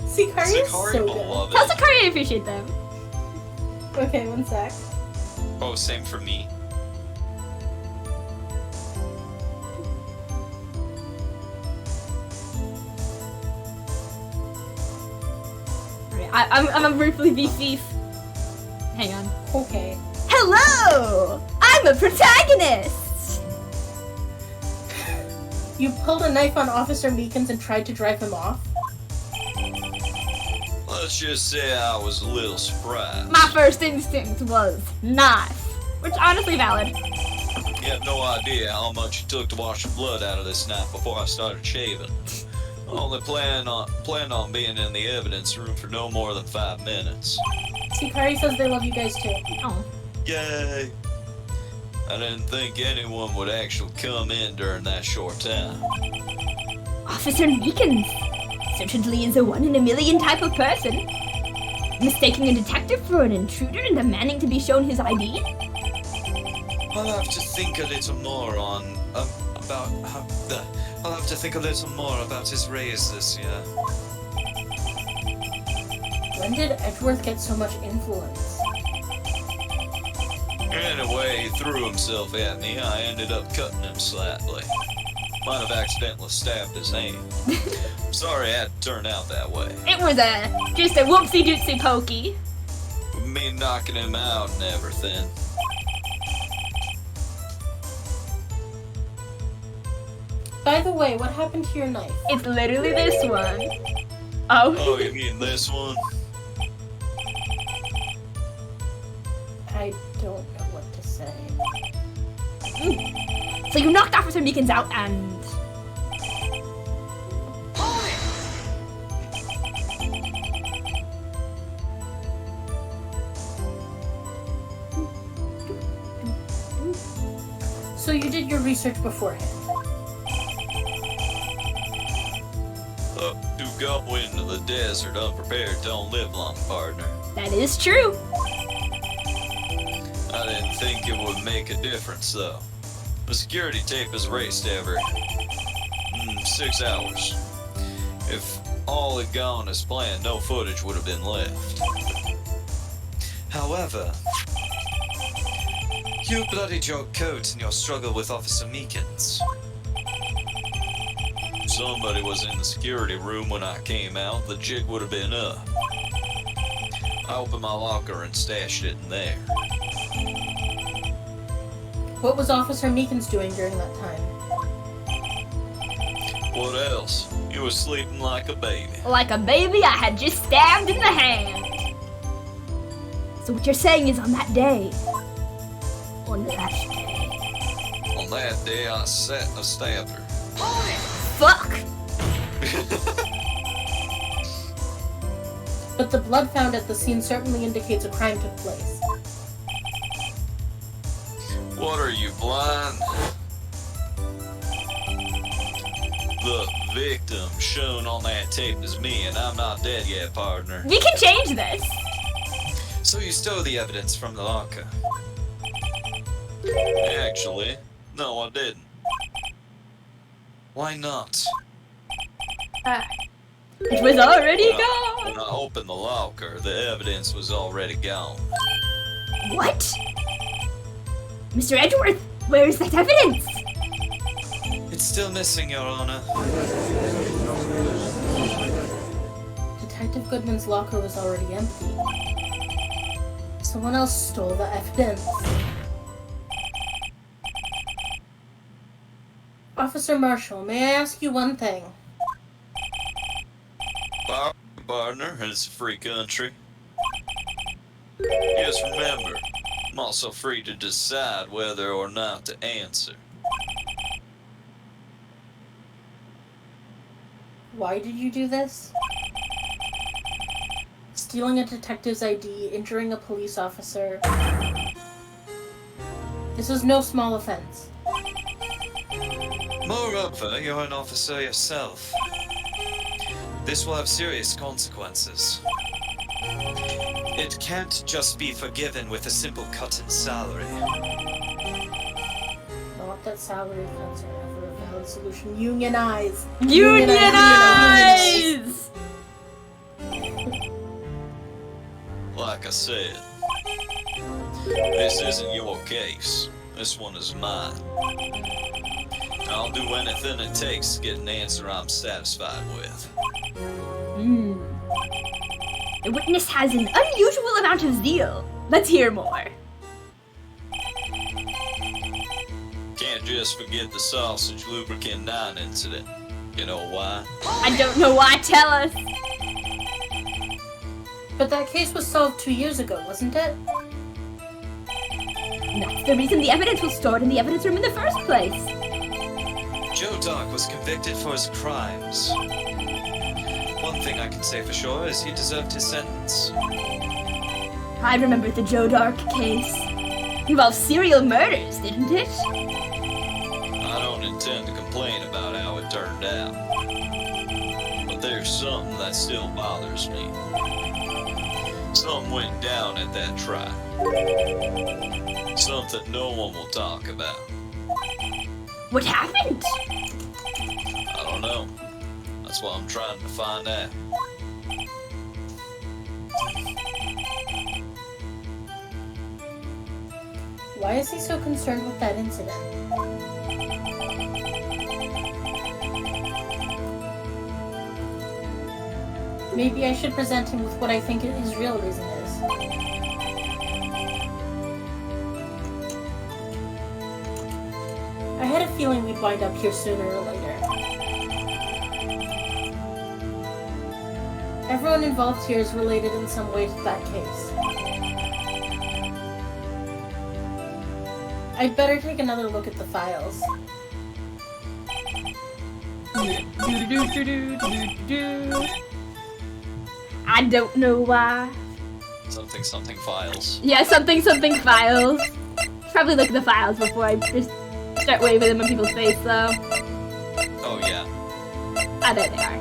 Speaker 4: Sikari is so
Speaker 2: will
Speaker 4: good.
Speaker 2: love
Speaker 1: Tell
Speaker 2: it.
Speaker 1: Sikari I appreciate them.
Speaker 4: Okay, one sec.
Speaker 2: Oh, same for me.
Speaker 1: I'm a briefly be thief. Hang on.
Speaker 4: Okay.
Speaker 1: Hello! I'm a protagonist!
Speaker 4: You pulled a knife on Officer Meekins and tried to drive him off?
Speaker 2: Let's just say I was a little surprised.
Speaker 1: My first instinct was knife. Which honestly valid.
Speaker 2: You have no idea how much it took to wash the blood out of this knife before I started shaving. I only plan on being in the evidence room for no more than 5 minutes.
Speaker 4: Sikari says they love you guys too.
Speaker 1: Oh.
Speaker 2: Yay! I didn't think anyone would actually come in during that short time.
Speaker 1: Officer Meekins certainly is a 1 in a million type of person. Mistaking a detective for an intruder and demanding to be shown his ID?
Speaker 2: I'll have to think a little more on I'll have to think a little more about his raise this year.
Speaker 4: When did Edgeworth get so much influence?
Speaker 2: Anyway, he threw himself at me. I ended up cutting him slightly. Might have accidentally stabbed his hand. I'm sorry it had to turn out that way.
Speaker 1: It was just a whoopsie doopsie pokey.
Speaker 2: Me knocking him out and everything.
Speaker 4: By the way, what happened to your knife?
Speaker 1: It's literally this one. Oh.
Speaker 2: Oh, you mean this one?
Speaker 4: I don't know what to say.
Speaker 1: So you knocked Officer Meekins out and...
Speaker 4: So you did your research beforehand?
Speaker 2: To go into the desert unprepared don't live long, partner.
Speaker 1: That is true.
Speaker 2: I didn't think it would make a difference, though. The security tape is raced every 6 hours. If all had gone as planned, no footage would have been left. However, you bloodied your coat in your struggle with Officer Meekins.
Speaker 6: If somebody was in the security room when I came out, the jig would have been up. I opened my locker and stashed it in there.
Speaker 4: What was Officer Meekins doing during that time?
Speaker 6: What else? He was sleeping like a baby.
Speaker 1: Like a baby I had just stabbed in the hand. So what you're saying is on that day, on that day.
Speaker 6: On that day, I sat and stabbed her.
Speaker 1: Fuck!
Speaker 4: But the blood found at the scene certainly indicates a crime took place.
Speaker 6: What are you, blind? The victim shown on that tape is me, and I'm not dead yet, partner.
Speaker 1: We can change this.
Speaker 2: So you stole the evidence from the locker?
Speaker 6: Actually, no, I didn't.
Speaker 2: Why not?
Speaker 1: It was already
Speaker 6: When
Speaker 1: gone.
Speaker 6: I opened the locker, the evidence was already gone.
Speaker 1: What? Mr. Edgeworth, where is that evidence?
Speaker 2: It's still missing, Your Honor.
Speaker 4: Detective Goodman's locker was already empty. Someone else stole the evidence. Officer Marshall, may I ask you one thing?
Speaker 6: Partner, it's a free country. Just remember, I'm also free to decide whether or not to answer.
Speaker 4: Why did you do this? Stealing a detective's ID, injuring a police officer. This is no small offense.
Speaker 2: Moreover, you're an officer yourself. This will have serious consequences. It can't just be forgiven with a simple cut in salary.
Speaker 4: Not that salary cuts are ever a valid solution. Unionize!
Speaker 1: Unionize!
Speaker 6: Like I said, this isn't your case. This one is mine. I'll do anything it takes to get an answer I'm satisfied with.
Speaker 1: The witness has an unusual amount of zeal. Let's hear more.
Speaker 6: Can't just forget the sausage lubricant 9 incident. You know why?
Speaker 1: I don't know why. Tell us.
Speaker 4: But that case was solved 2 years ago, wasn't it?
Speaker 1: That's the reason the evidence was stored in the evidence room in the first place.
Speaker 2: Joe Dark was convicted for his crimes. One thing I can say for sure is he deserved his sentence.
Speaker 1: I remember the Joe Dark case. Involved serial murders, didn't it?
Speaker 6: I don't intend to complain about how it turned out. But there's something that still bothers me. Something went down at that trial. Something no one will talk about.
Speaker 1: What happened?
Speaker 6: I don't know. That's what I'm trying to find out.
Speaker 4: Why is he so concerned with that incident? Maybe I should present him with what I think his real reason is. feeling we'd wind up here sooner or later. Everyone involved here is related in some way to that case. I'd better take another look at the files.
Speaker 1: I don't know why.
Speaker 6: Something files.
Speaker 1: Yeah, something files. Probably look at the files before I just start waving them in people's face, though.
Speaker 6: Oh yeah.
Speaker 1: Ah, there they are.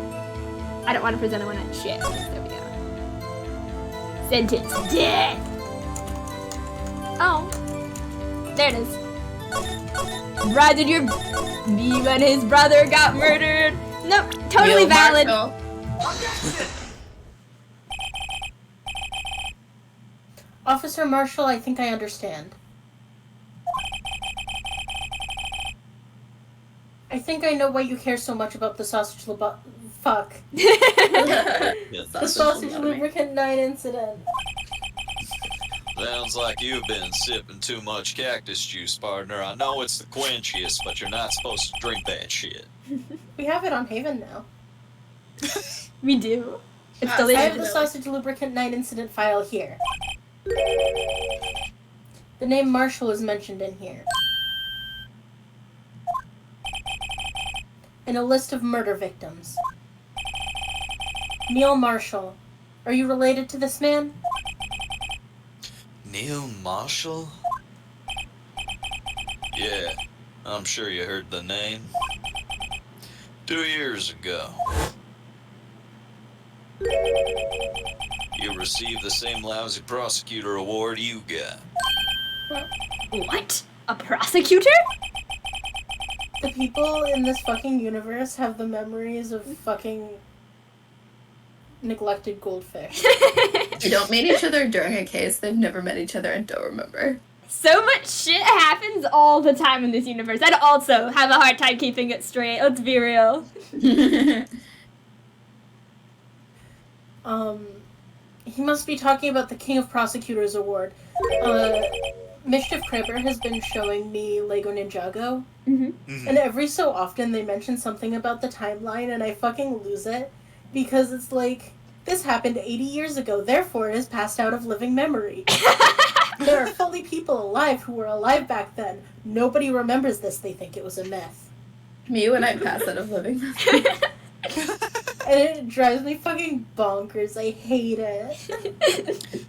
Speaker 1: I don't want to present them on that shit. There we go. Sentence dead. Oh. There it is. Brad, did your me when his brother got murdered? Nope, totally
Speaker 3: Neil
Speaker 1: valid.
Speaker 3: Marshall.
Speaker 4: Officer Marshall, I think I understand. I think I know why you care so much about the sausage fuck.
Speaker 6: Yeah,
Speaker 4: The sausage lubricant 9 incident.
Speaker 6: sounds like you've been sipping too much cactus juice, partner. I know it's the quenchiest, but you're not supposed to drink that shit.
Speaker 4: We have it on Haven now.
Speaker 1: We do. It's
Speaker 4: I
Speaker 1: delicious.
Speaker 4: have the sausage lubricant 9 incident file here. The name Marshall is mentioned in here. And a list of murder victims. Neil Marshall. Are you related to this man?
Speaker 2: Neil Marshall?
Speaker 6: Yeah, I'm sure you heard the name. 2 years ago, you received the same lousy prosecutor award you got.
Speaker 1: What? A prosecutor?
Speaker 4: The people in this fucking universe have the memories of fucking neglected goldfish.
Speaker 3: They don't meet each other during a case. They've never met each other and don't remember.
Speaker 1: So much shit happens all the time in this universe. I'd also have a hard time keeping it straight. Let's be real.
Speaker 4: He must be talking about the King of Prosecutors award. Mischief Cribber has been showing me Lego Ninjago, and every so often they mention something about the timeline, and I fucking lose it, because it's like, this happened 80 years ago, therefore it is passed out of living memory. There are fully people alive who were alive back then. Nobody remembers this, they think it was a myth.
Speaker 3: Me when I pass out of living.
Speaker 4: And it drives me fucking bonkers, I hate it.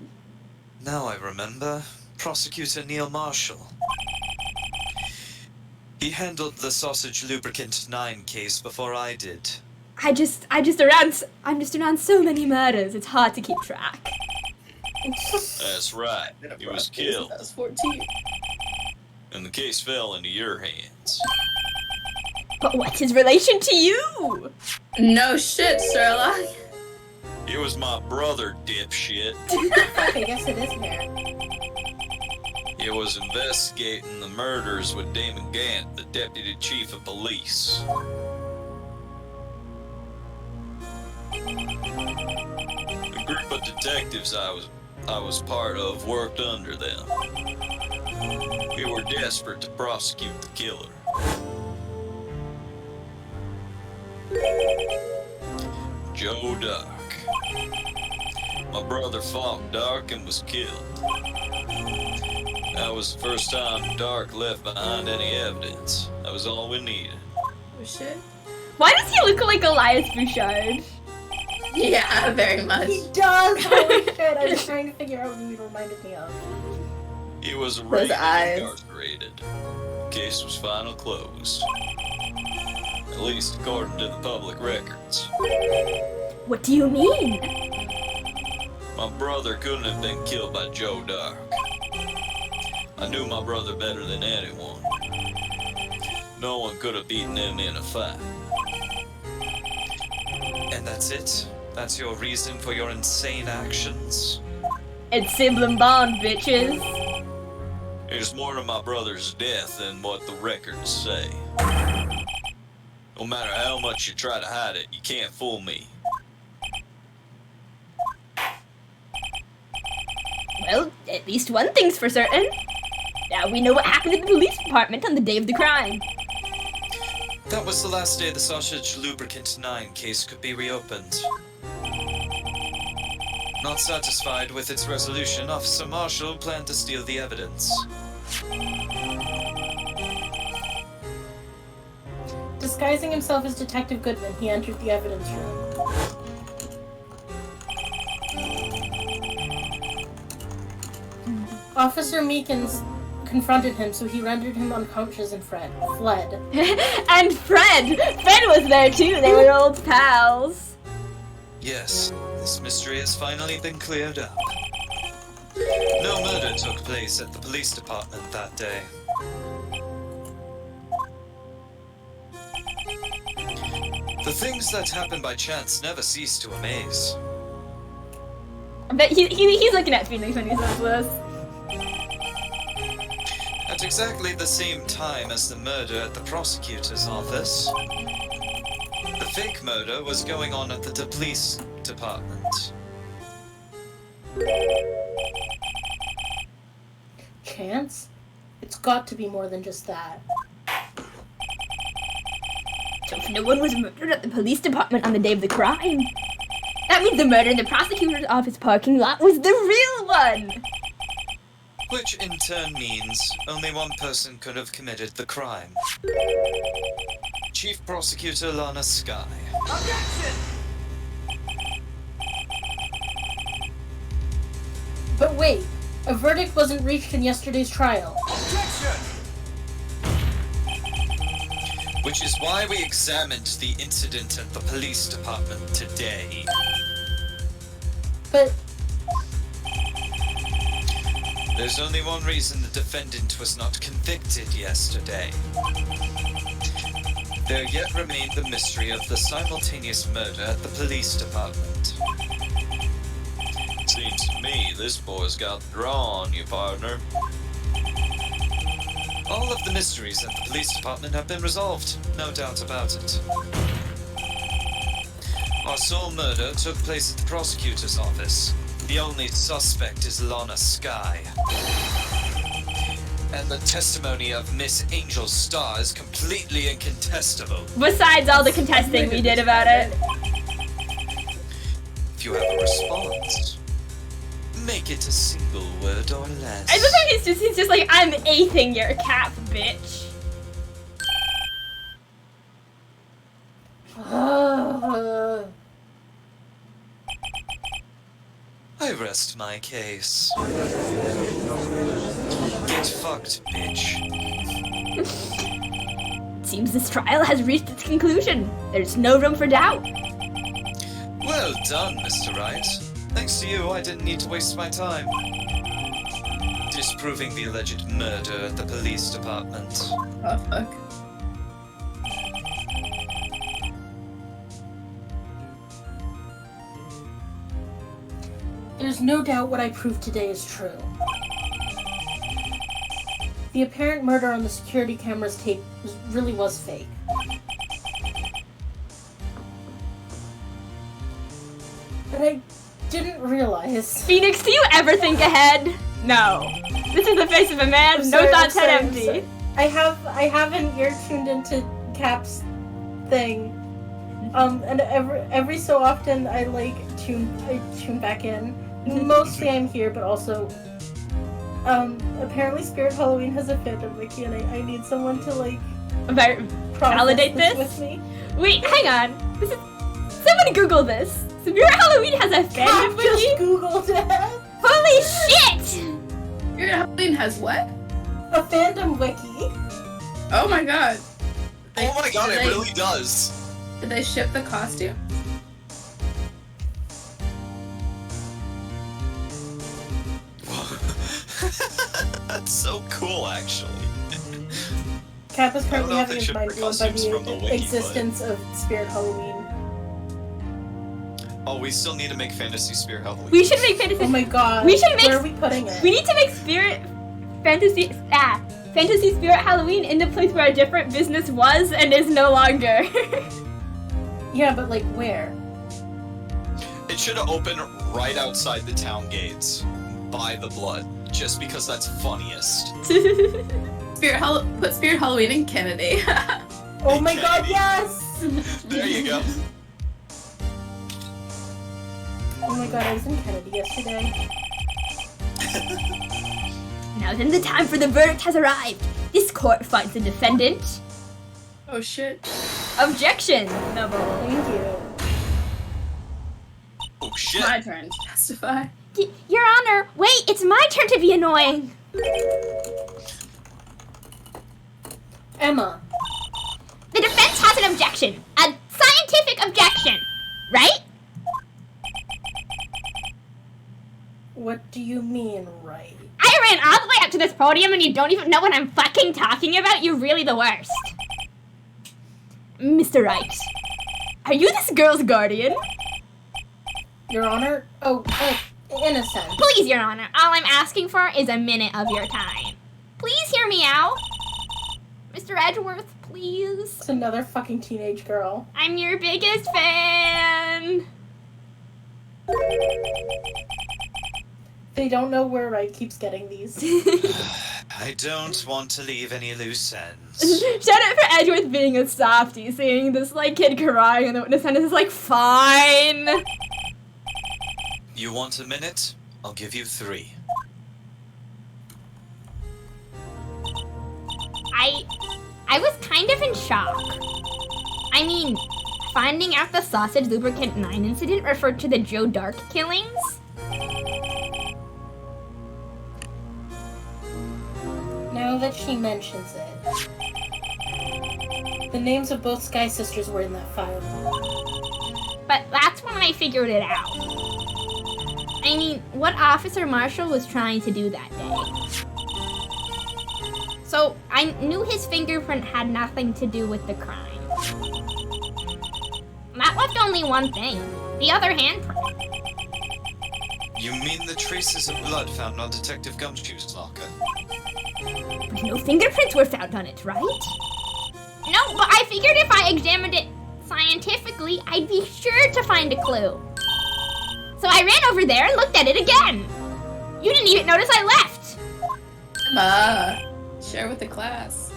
Speaker 2: Now I remember. Prosecutor Neil Marshall. He handled the Sausage Lubricant 9 case before I did.
Speaker 1: I'm just around so many murders. It's hard to keep track.
Speaker 6: That's right. He was killed,
Speaker 3: I was 14.
Speaker 6: and the case fell into your hands.
Speaker 1: But what's his relation to you?
Speaker 3: No shit, Sherlock.
Speaker 6: He was my brother, dipshit.
Speaker 4: I guess it is there.
Speaker 6: He was investigating the murders with Damon Gant, the deputy chief of police. The group of detectives I was part of worked under them. We were desperate to prosecute the killer. Joe Dark. My brother fought Dark and was killed. That was the first time Dark left behind any evidence. That was all we needed.
Speaker 3: Oh shit.
Speaker 1: Why does he look like Elias Bouchard?
Speaker 3: Yeah, very much.
Speaker 4: He does! Holy shit, I was trying to figure out who he reminded me of.
Speaker 6: He was arraigned
Speaker 3: eyes.
Speaker 6: and incarcerated. The case was final closed. At least according to the public records.
Speaker 1: What do you mean?
Speaker 6: My brother couldn't have been killed by Joe Dark. I knew my brother better than anyone. No one could have beaten him in a fight.
Speaker 2: And that's it? That's your reason for your insane actions?
Speaker 1: It's sibling bond, bitches.
Speaker 6: There's more to my brother's death than what the records say. No matter how much you try to hide it, you can't fool me.
Speaker 1: Well, at least one thing's for certain. Now we know what happened in the police department on the day of the crime.
Speaker 2: That was the last day the Sausage Lubricant 9 case could be reopened. Not satisfied with its resolution, Officer Marshall planned to steal the evidence.
Speaker 4: Disguising himself as Detective Goodman, he entered the evidence room. Officer Meekins confronted him, so he rendered him unconscious and fled.
Speaker 1: And Fred! Fred was there too, they were old pals.
Speaker 2: Yes, this mystery has finally been cleared up. No murder took place at the police department that day. The things that happen by chance never cease to amaze.
Speaker 1: But he's looking at Phoenix when he says this.
Speaker 2: At exactly the same time as the murder at the prosecutor's office, the fake murder was going on at the police department.
Speaker 4: Chance? It's got to be more than just that.
Speaker 1: So if no one was murdered at the police department on the day of the crime, that means the murder in the prosecutor's office parking lot was the real one!
Speaker 2: Which in turn means only one person could have committed the crime. Chief Prosecutor Lana Skye.
Speaker 5: Objection!
Speaker 4: But wait, a verdict wasn't reached in yesterday's trial.
Speaker 5: Objection!
Speaker 2: Which is why we examined the incident at the police department today.
Speaker 4: But
Speaker 2: There's only one reason the defendant was not convicted yesterday. There yet remained the mystery of the simultaneous murder at the police department.
Speaker 6: Seems to me this boy's got the draw on you, partner.
Speaker 2: All of the mysteries at the police department have been resolved, no doubt about it. Our sole murder took place at the prosecutor's office. The only suspect is Lana Skye. And the testimony of Miss Angel Star is completely incontestable.
Speaker 1: Besides all the contesting we did about it.
Speaker 2: If you have a response, make it a single word or less.
Speaker 1: I love how he's just like, I'm eighthing your cap, bitch.
Speaker 2: I rest my case. Get fucked, bitch.
Speaker 1: Seems this trial has reached its conclusion. There's no room for doubt.
Speaker 2: Well done, Mr. Wright. Thanks to you, I didn't need to waste my time disproving the alleged murder at the police department.
Speaker 3: Oh, fuck.
Speaker 4: there's no doubt what I proved today is true. The apparent murder on the security camera's tape really was fake. But I didn't realize.
Speaker 1: Phoenix, do you ever think ahead? No. This is the face of a man,
Speaker 4: I'm
Speaker 1: no
Speaker 4: sorry,
Speaker 1: thoughts
Speaker 4: I'm
Speaker 1: head
Speaker 4: sorry, I'm
Speaker 1: empty.
Speaker 4: sorry. I have an ear tuned into Cap's thing. And every so often I tune back in. Mostly I'm here, but also apparently Spirit Halloween has a fandom wiki, and I need someone to
Speaker 1: Validate
Speaker 4: process
Speaker 1: this?
Speaker 4: with me.
Speaker 1: Wait, hang on. Somebody Google this. Spirit Halloween has a
Speaker 4: Cap
Speaker 1: fandom
Speaker 4: just
Speaker 1: wiki?
Speaker 4: Googled it.
Speaker 1: Holy shit!
Speaker 3: Your Halloween has what?
Speaker 4: A fandom wiki.
Speaker 3: Oh my god.
Speaker 2: Oh my god,
Speaker 3: Did
Speaker 2: it
Speaker 3: they-
Speaker 2: really does!
Speaker 3: Did they ship the costume?
Speaker 2: That's so cool, actually.
Speaker 4: Cap is currently
Speaker 2: I don't know if
Speaker 4: having
Speaker 2: they
Speaker 4: his
Speaker 2: ship
Speaker 4: mind
Speaker 2: the
Speaker 4: blown by
Speaker 2: costumes from the
Speaker 4: the
Speaker 2: wiki,
Speaker 4: existence of Spirit Halloween.
Speaker 2: Oh, we still need to make Fantasy Spear Halloween.
Speaker 1: We should make fantasy.
Speaker 4: Oh my god.
Speaker 1: We should make-
Speaker 4: Where are we putting it?
Speaker 1: We need to make fantasy Spirit Halloween in the place where a different business was and is no longer.
Speaker 4: Yeah, but like where?
Speaker 2: It should have opened right outside the town gates by the blood, just because that's funniest.
Speaker 3: Put Spirit Halloween in Kennedy.
Speaker 4: Oh my god, yes!
Speaker 6: There you go.
Speaker 4: Oh my god, I was in Kennedy yesterday.
Speaker 1: Now then, the time for the verdict has arrived. This court finds the defendant.
Speaker 3: Oh shit.
Speaker 1: Objection! Double.
Speaker 4: Thank you.
Speaker 6: Oh shit.
Speaker 3: My turn to testify.
Speaker 1: Your Honor, wait, it's my turn to be annoying.
Speaker 4: Emma.
Speaker 1: The defense has an objection. A scientific objection. Right?
Speaker 4: What do you mean, right?
Speaker 1: I ran all the way up to this podium and you don't even know what I'm fucking talking about? You're really the worst. Mr. Wright, are you this girl's guardian?
Speaker 4: Your Honor? Oh, innocent.
Speaker 1: Please, Your Honor, all I'm asking for is a minute of your time. Please hear me out. Mr. Edgeworth, please.
Speaker 4: It's another fucking teenage girl.
Speaker 1: I'm your biggest fan.
Speaker 4: They don't know where Wright keeps getting these.
Speaker 2: I don't want to leave any loose ends.
Speaker 1: Shout out for Edgeworth being a softie, seeing this like kid crying and the witness stand is like, fine.
Speaker 2: You want a minute? I'll give you 3.
Speaker 1: I was kind of in shock. I mean, finding out the Sausage Lubricant 9 incident referred to the Joe Dark killings?
Speaker 4: Now that she mentions it. The names of both Sky Sisters were in that file.
Speaker 1: But that's when I figured it out. I mean, what Officer Marshall was trying to do that day? So, I knew his fingerprint had nothing to do with the crime. That left only one thing. The other handprint.
Speaker 2: You mean the traces of blood found on Detective Gumshoe's locker?
Speaker 1: But no fingerprints were found on it, right? No, but I figured if I examined it scientifically, I'd be sure to find a clue. So I ran over there and looked at it again. You didn't even notice I left.
Speaker 3: Share with the class.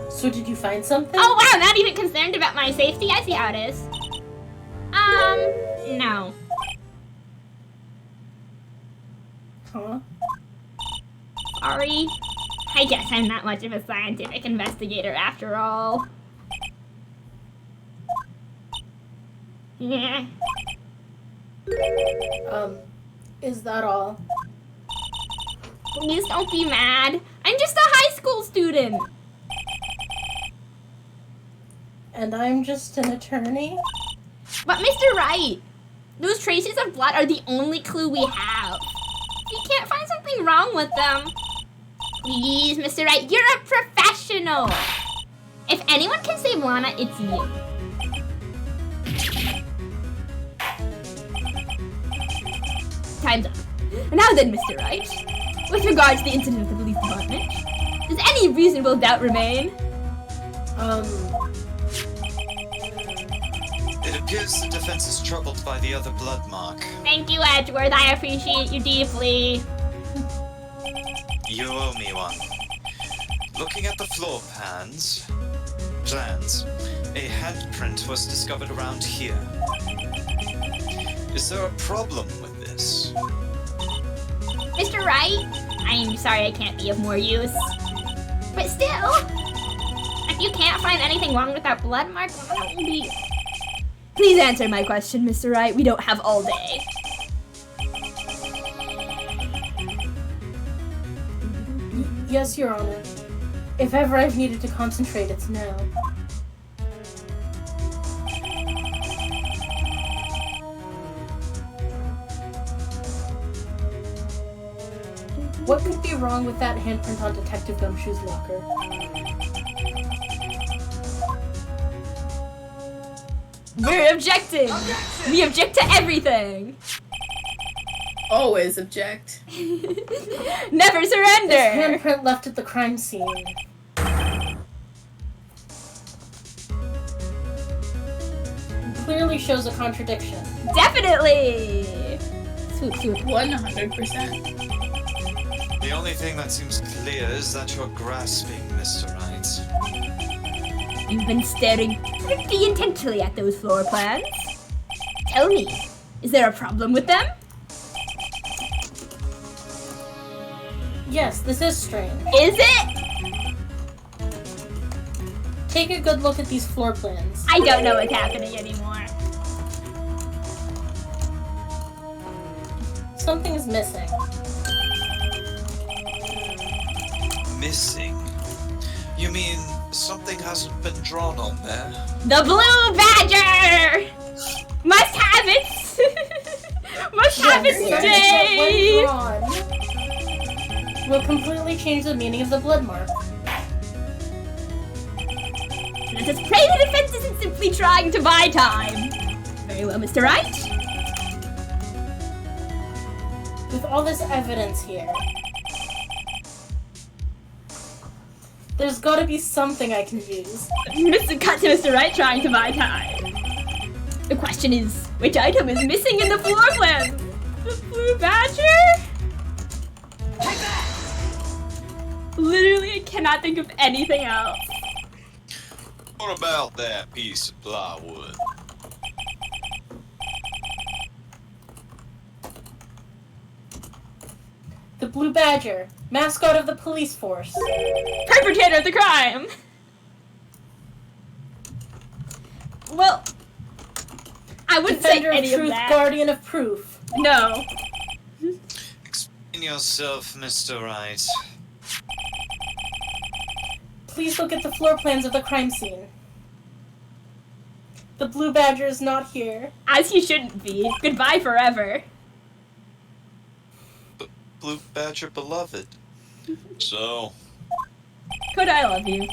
Speaker 4: So did you find something?
Speaker 1: Oh wow, not even concerned about my safety? I see how it is. No.
Speaker 4: Huh?
Speaker 1: Sorry. I guess I'm not much of a scientific investigator after all. Yeah.
Speaker 4: Is that all?
Speaker 1: Please don't be mad. I'm just a high school student.
Speaker 4: And I'm just an attorney?
Speaker 1: But Mr. Wright, those traces of blood are the only clue we have. We can't find something wrong with them. Please, Mr. Wright, you're a professional. If anyone can save Lana, it's you. Time's up. Now then, Mr. Wright, with regards to the incident at the police department, does any reasonable doubt remain?
Speaker 2: It appears the defense is troubled by the other blood mark.
Speaker 1: Thank you, Edgeworth. I appreciate you deeply.
Speaker 2: You owe me one. Looking at the floor plans, a handprint was discovered around here. Is there a problem with this?
Speaker 1: Mr. Wright, I'm sorry I can't be of more use. But still, if you can't find anything wrong with that blood mark, then it will be... Please answer my question, Mr. Wright. We don't have all day.
Speaker 4: Yes, Your Honor. If ever I've needed to concentrate, it's now. What could be wrong with that handprint on Detective Gumshoe's locker?
Speaker 1: We're objecting! We object to everything!
Speaker 3: Always object.
Speaker 1: Never surrender!
Speaker 4: This handprint left at the crime scene. Clearly shows a contradiction.
Speaker 1: Definitely! Swoop, swoop.
Speaker 3: 100%.
Speaker 2: The only thing that seems clear is that you're grasping, Mr. Wright.
Speaker 1: You've been staring pretty intently at those floor plans. Tell me, is there a problem with them?
Speaker 4: Yes, this is strange.
Speaker 1: Is it?
Speaker 4: Take a good look at these floor plans.
Speaker 1: I don't know what's happening anymore.
Speaker 4: Something is missing.
Speaker 2: Missing? You mean something hasn't been drawn on there?
Speaker 1: The blue badger! Must have it! Must have it today!
Speaker 4: Will completely change the meaning of the blood mark.
Speaker 1: Let us pray the defense isn't simply trying to buy time. Very well, Mr. Wright.
Speaker 4: With all this evidence here, there's gotta be something I can use.
Speaker 1: Cut to Mr. Wright trying to buy time. The question is, which item is missing in the floor plan? The blue badger?
Speaker 5: Take that!
Speaker 1: Literally, I cannot think of anything else.
Speaker 6: What about that piece of plywood?
Speaker 4: The blue badger, mascot of the police force.
Speaker 1: Perpetrator of the crime! Well, I wouldn't
Speaker 4: Defender
Speaker 1: say any
Speaker 4: of truth,
Speaker 1: of that.
Speaker 4: guardian of proof.
Speaker 1: No.
Speaker 2: Explain yourself, Mr. Wright.
Speaker 4: Please look at the floor plans of the crime scene. The blue badger is not here.
Speaker 1: As he shouldn't be. Goodbye forever.
Speaker 2: Blue Badger beloved.
Speaker 6: So,
Speaker 1: Could I love you?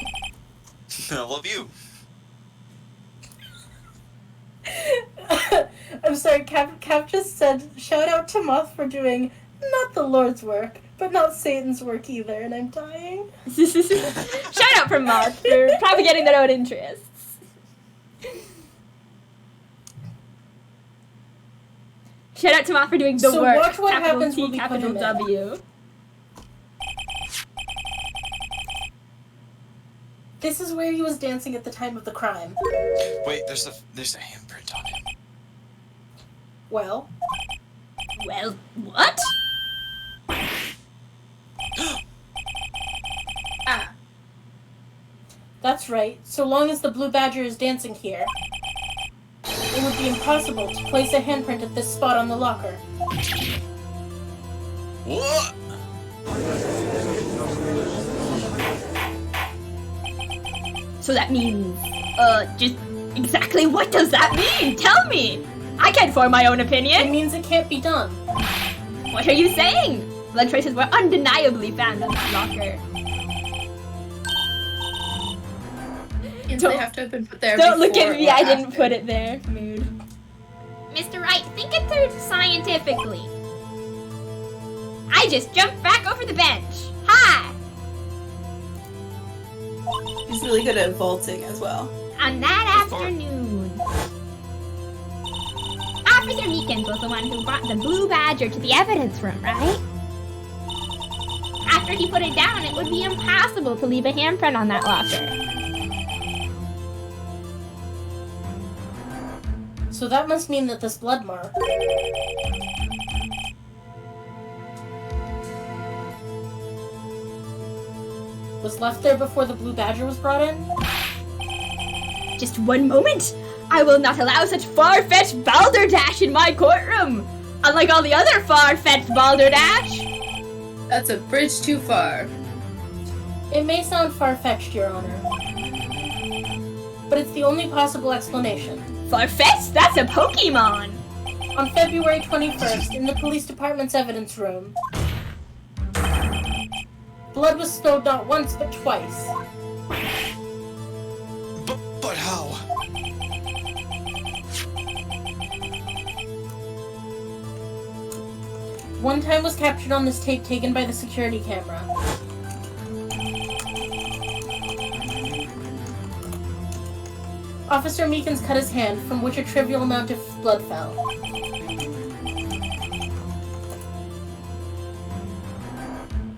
Speaker 6: I love you.
Speaker 4: I'm sorry, Cap just said, shout out to Moth for doing not the Lord's work, but not Satan's work either, and I'm dying.
Speaker 1: Shout out from Moth for propagating their own interests. Shout out to Moth for doing the
Speaker 4: So
Speaker 1: work.
Speaker 4: watch what
Speaker 1: capital
Speaker 4: happens
Speaker 1: T,
Speaker 4: when we put
Speaker 1: capital
Speaker 4: him in.
Speaker 1: W.
Speaker 4: This is where he was dancing at the time of the crime.
Speaker 2: Wait, there's a handprint on him.
Speaker 4: Well,
Speaker 1: Well, what?
Speaker 3: Ah,
Speaker 4: that's right. So long as the blue badger is dancing here, it would be impossible to place a handprint at this spot on the locker.
Speaker 6: What?
Speaker 1: So that means, just exactly what does that mean? Tell me! I can't form my own
Speaker 4: It
Speaker 1: opinion.
Speaker 4: means it can't be done.
Speaker 1: What are you saying? Blood traces were undeniably found on that locker.
Speaker 3: means
Speaker 1: Don't-
Speaker 3: they have to have been put there.
Speaker 1: Don't look
Speaker 3: before
Speaker 1: at me,
Speaker 3: or
Speaker 1: I didn't
Speaker 3: after.
Speaker 1: put it there. Mood. Mr. Wright, think it through scientifically. I just jumped back over the bench. Hi!
Speaker 3: He's really good at vaulting as well.
Speaker 1: On that afternoon, Officer Meekins was the one who brought the blue badger to the evidence room, right? After he put it down, it would be impossible to leave a handprint on that locker.
Speaker 4: So that must mean that this blood mark was left there before the blue badger was brought in?
Speaker 1: Just one moment! I will not allow such far-fetched balderdash in my courtroom! Unlike all the other far-fetched balderdash!
Speaker 3: That's a bridge too far.
Speaker 4: It may sound far-fetched, Your Honor, but it's the only possible explanation.
Speaker 1: Far-fetched? That's a Pokemon!
Speaker 4: On February 21st, in the police department's evidence room, blood was spilled not once but twice.
Speaker 2: But how?
Speaker 4: One time was captured on this tape taken by the security camera. Officer Meekins cut his hand, from which a trivial amount of blood fell.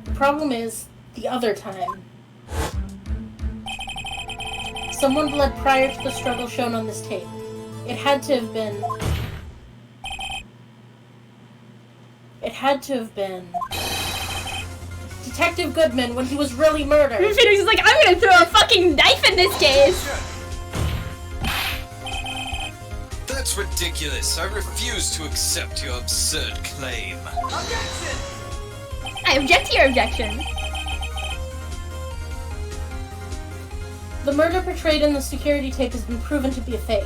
Speaker 4: The problem is, the other time. Someone bled prior to the struggle shown on this tape. It had to have been... Detective Goodman when he was really murdered.
Speaker 1: Phoenix is like, I'm gonna throw a fucking knife in this case!
Speaker 2: That's ridiculous. I refuse to accept your absurd claim.
Speaker 5: Objection!
Speaker 1: I object to your objection.
Speaker 4: The murder portrayed in the security tape has been proven to be a fake.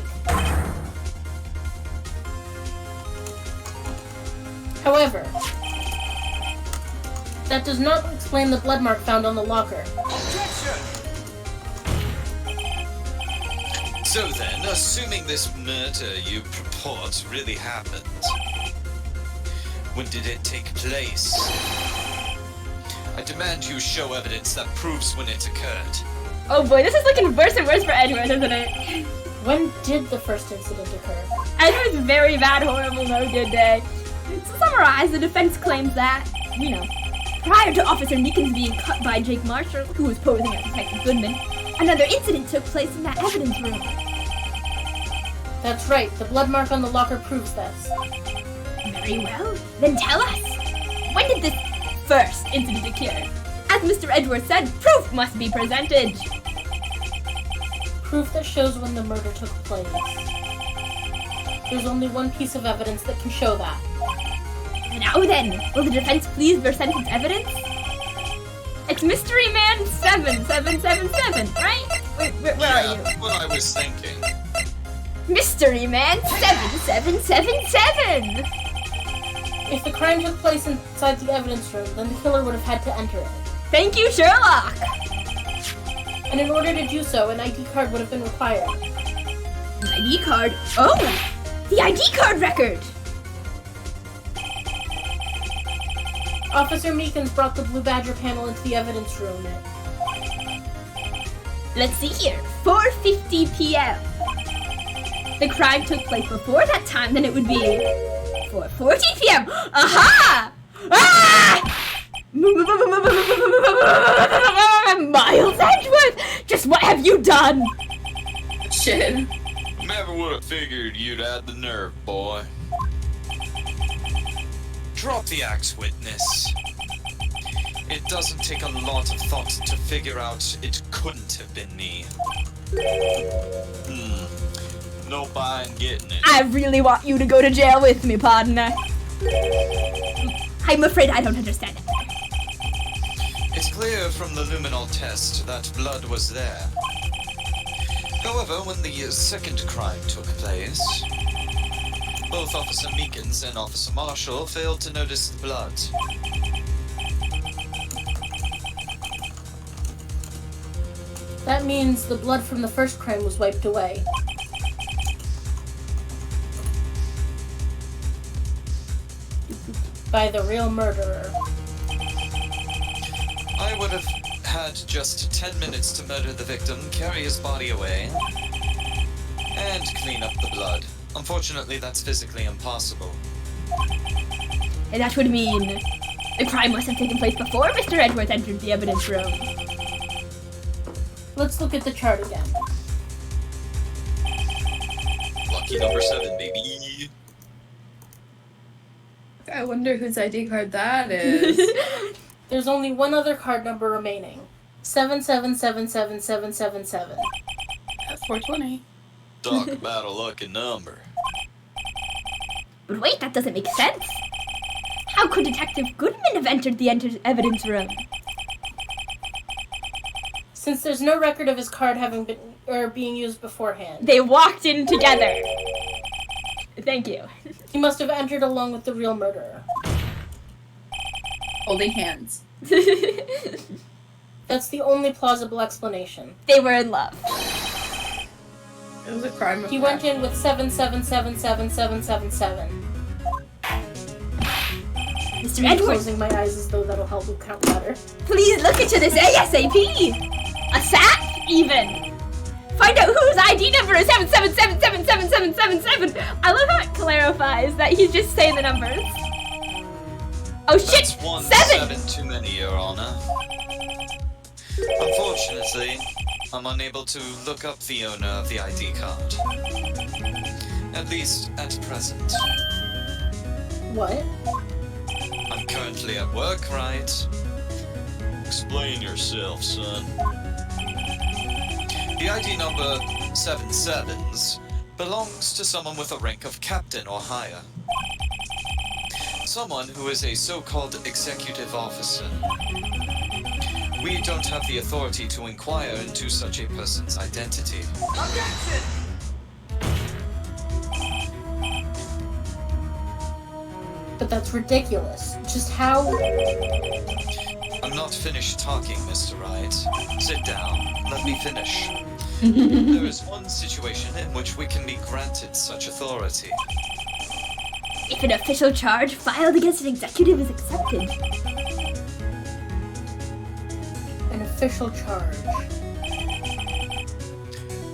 Speaker 4: However, that does not explain the blood mark found on the locker.
Speaker 5: Objection!
Speaker 2: So then, assuming this murder you purport really happened, when did it take place? I demand you show evidence that proves when it occurred.
Speaker 1: Oh boy, this is looking worse and worse for Edward, isn't it?
Speaker 4: When did the first incident occur?
Speaker 1: Edward's very bad, horrible, no good day. To summarize, the defense claims that, prior to Officer Meekins being cut by Jake Marshall, who was posing as Detective Goodman, another incident took place in that evidence room.
Speaker 4: That's right, the blood mark on the locker proves this.
Speaker 1: Very well. Then tell us, when did this first incident occur? As Mr. Edwards said, proof must be presented.
Speaker 4: Proof that shows when the murder took place. There's only one piece of evidence that can show that.
Speaker 1: Now then, will the defense please present its evidence? It's Mystery Man 7777, right? Wait, where are you?
Speaker 2: That's what I was thinking.
Speaker 1: Mystery Man 7777!
Speaker 4: If the crime took place inside the evidence room, then the killer would have had to enter it.
Speaker 1: Thank you, Sherlock!
Speaker 4: And in order to do so, an ID card would have been required.
Speaker 1: An ID card? Oh! The ID card record!
Speaker 4: Officer Meekins brought the Blue Badger panel into the evidence room.
Speaker 1: Let's see here. 4:50 p.m. The crime took place before that time, then it would be 4:40 p.m. Aha! Ah! Miles Edgeworth! Just what have you done?
Speaker 3: Shit.
Speaker 6: Never would have figured you'd had the nerve, boy.
Speaker 2: Drop the axe, witness. It doesn't take a lot of thought to figure out it couldn't have been me.
Speaker 6: No buying getting it.
Speaker 1: I really want you to go to jail with me, partner. I'm afraid I don't understand it.
Speaker 2: It's clear from the luminol test that blood was there. However, when the second crime took place, both Officer Meekins and Officer Marshall failed to notice the blood.
Speaker 4: That means the blood from the first crime was wiped away. By the real murderer.
Speaker 2: I would have had just 10 minutes to murder the victim, carry his body away, and clean up the blood. Unfortunately, that's physically impossible.
Speaker 1: And that would mean the crime must have taken place before Mr. Edwards entered the evidence room.
Speaker 4: Let's look at the chart again.
Speaker 6: Lucky number 7, baby.
Speaker 3: I wonder whose ID card that is.
Speaker 4: There's only one other card number remaining. 7777777.
Speaker 3: That's 420.
Speaker 6: Talk about a lucky number.
Speaker 1: But wait, that doesn't make sense. How could Detective Goodman have entered the evidence room?
Speaker 4: Since there's no record of his card having been being used beforehand,
Speaker 1: They walked in together. Thank you.
Speaker 4: he must have entered along with the real murderer.
Speaker 3: Holding hands.
Speaker 4: That's the only plausible explanation.
Speaker 1: They were in love.
Speaker 3: It was a crime of
Speaker 4: He went in with 7777777.
Speaker 1: Mr.
Speaker 4: I'm
Speaker 1: Edwards,
Speaker 4: closing my eyes as though that'll help me count better.
Speaker 1: please look into this ASAP. A SAP, even. Find out whose ID number is 7777777. I love how it clarifies that he's just saying the numbers. Oh shit!
Speaker 2: That's one
Speaker 1: 7!
Speaker 2: 7 too many, Your Honor. Unfortunately, I'm unable to look up the owner of the ID card. At least at present.
Speaker 4: What?
Speaker 2: I'm currently at work, right?
Speaker 6: Explain yourself, son.
Speaker 2: The ID number 77s belongs to someone with a rank of captain or higher. Someone who is a so-called executive officer. We don't have the authority to inquire into such a person's identity.
Speaker 5: Objection!
Speaker 4: But that's ridiculous. Just how...
Speaker 2: I'm not finished talking, Mr. Wright. Sit down. Let me finish. There is one situation in which we can be granted such authority.
Speaker 1: If an official charge filed against an executive is accepted.
Speaker 4: An official charge.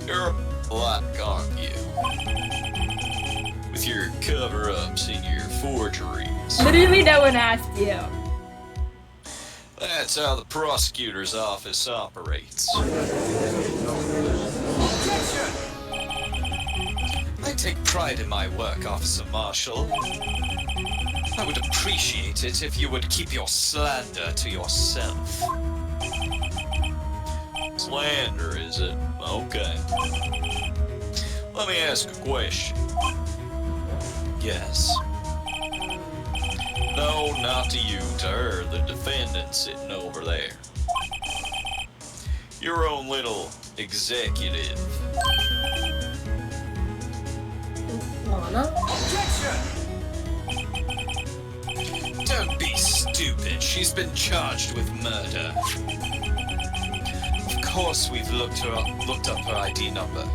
Speaker 6: You're black, aren't you? With your cover-ups and your forgeries.
Speaker 1: Literally no one asked you.
Speaker 6: That's how the prosecutor's office operates.
Speaker 5: Objection!
Speaker 2: I take pride in my work, Officer Marshall. I would appreciate it if you would keep your slander to yourself.
Speaker 6: Slander, is it? Okay. Let me ask a question.
Speaker 2: Yes.
Speaker 6: No, not to you, to her, the defendant sitting over there. Your own little executive.
Speaker 4: Lana?
Speaker 5: Objection!
Speaker 2: Don't be stupid. She's been charged with murder. Of course we've looked up her ID number.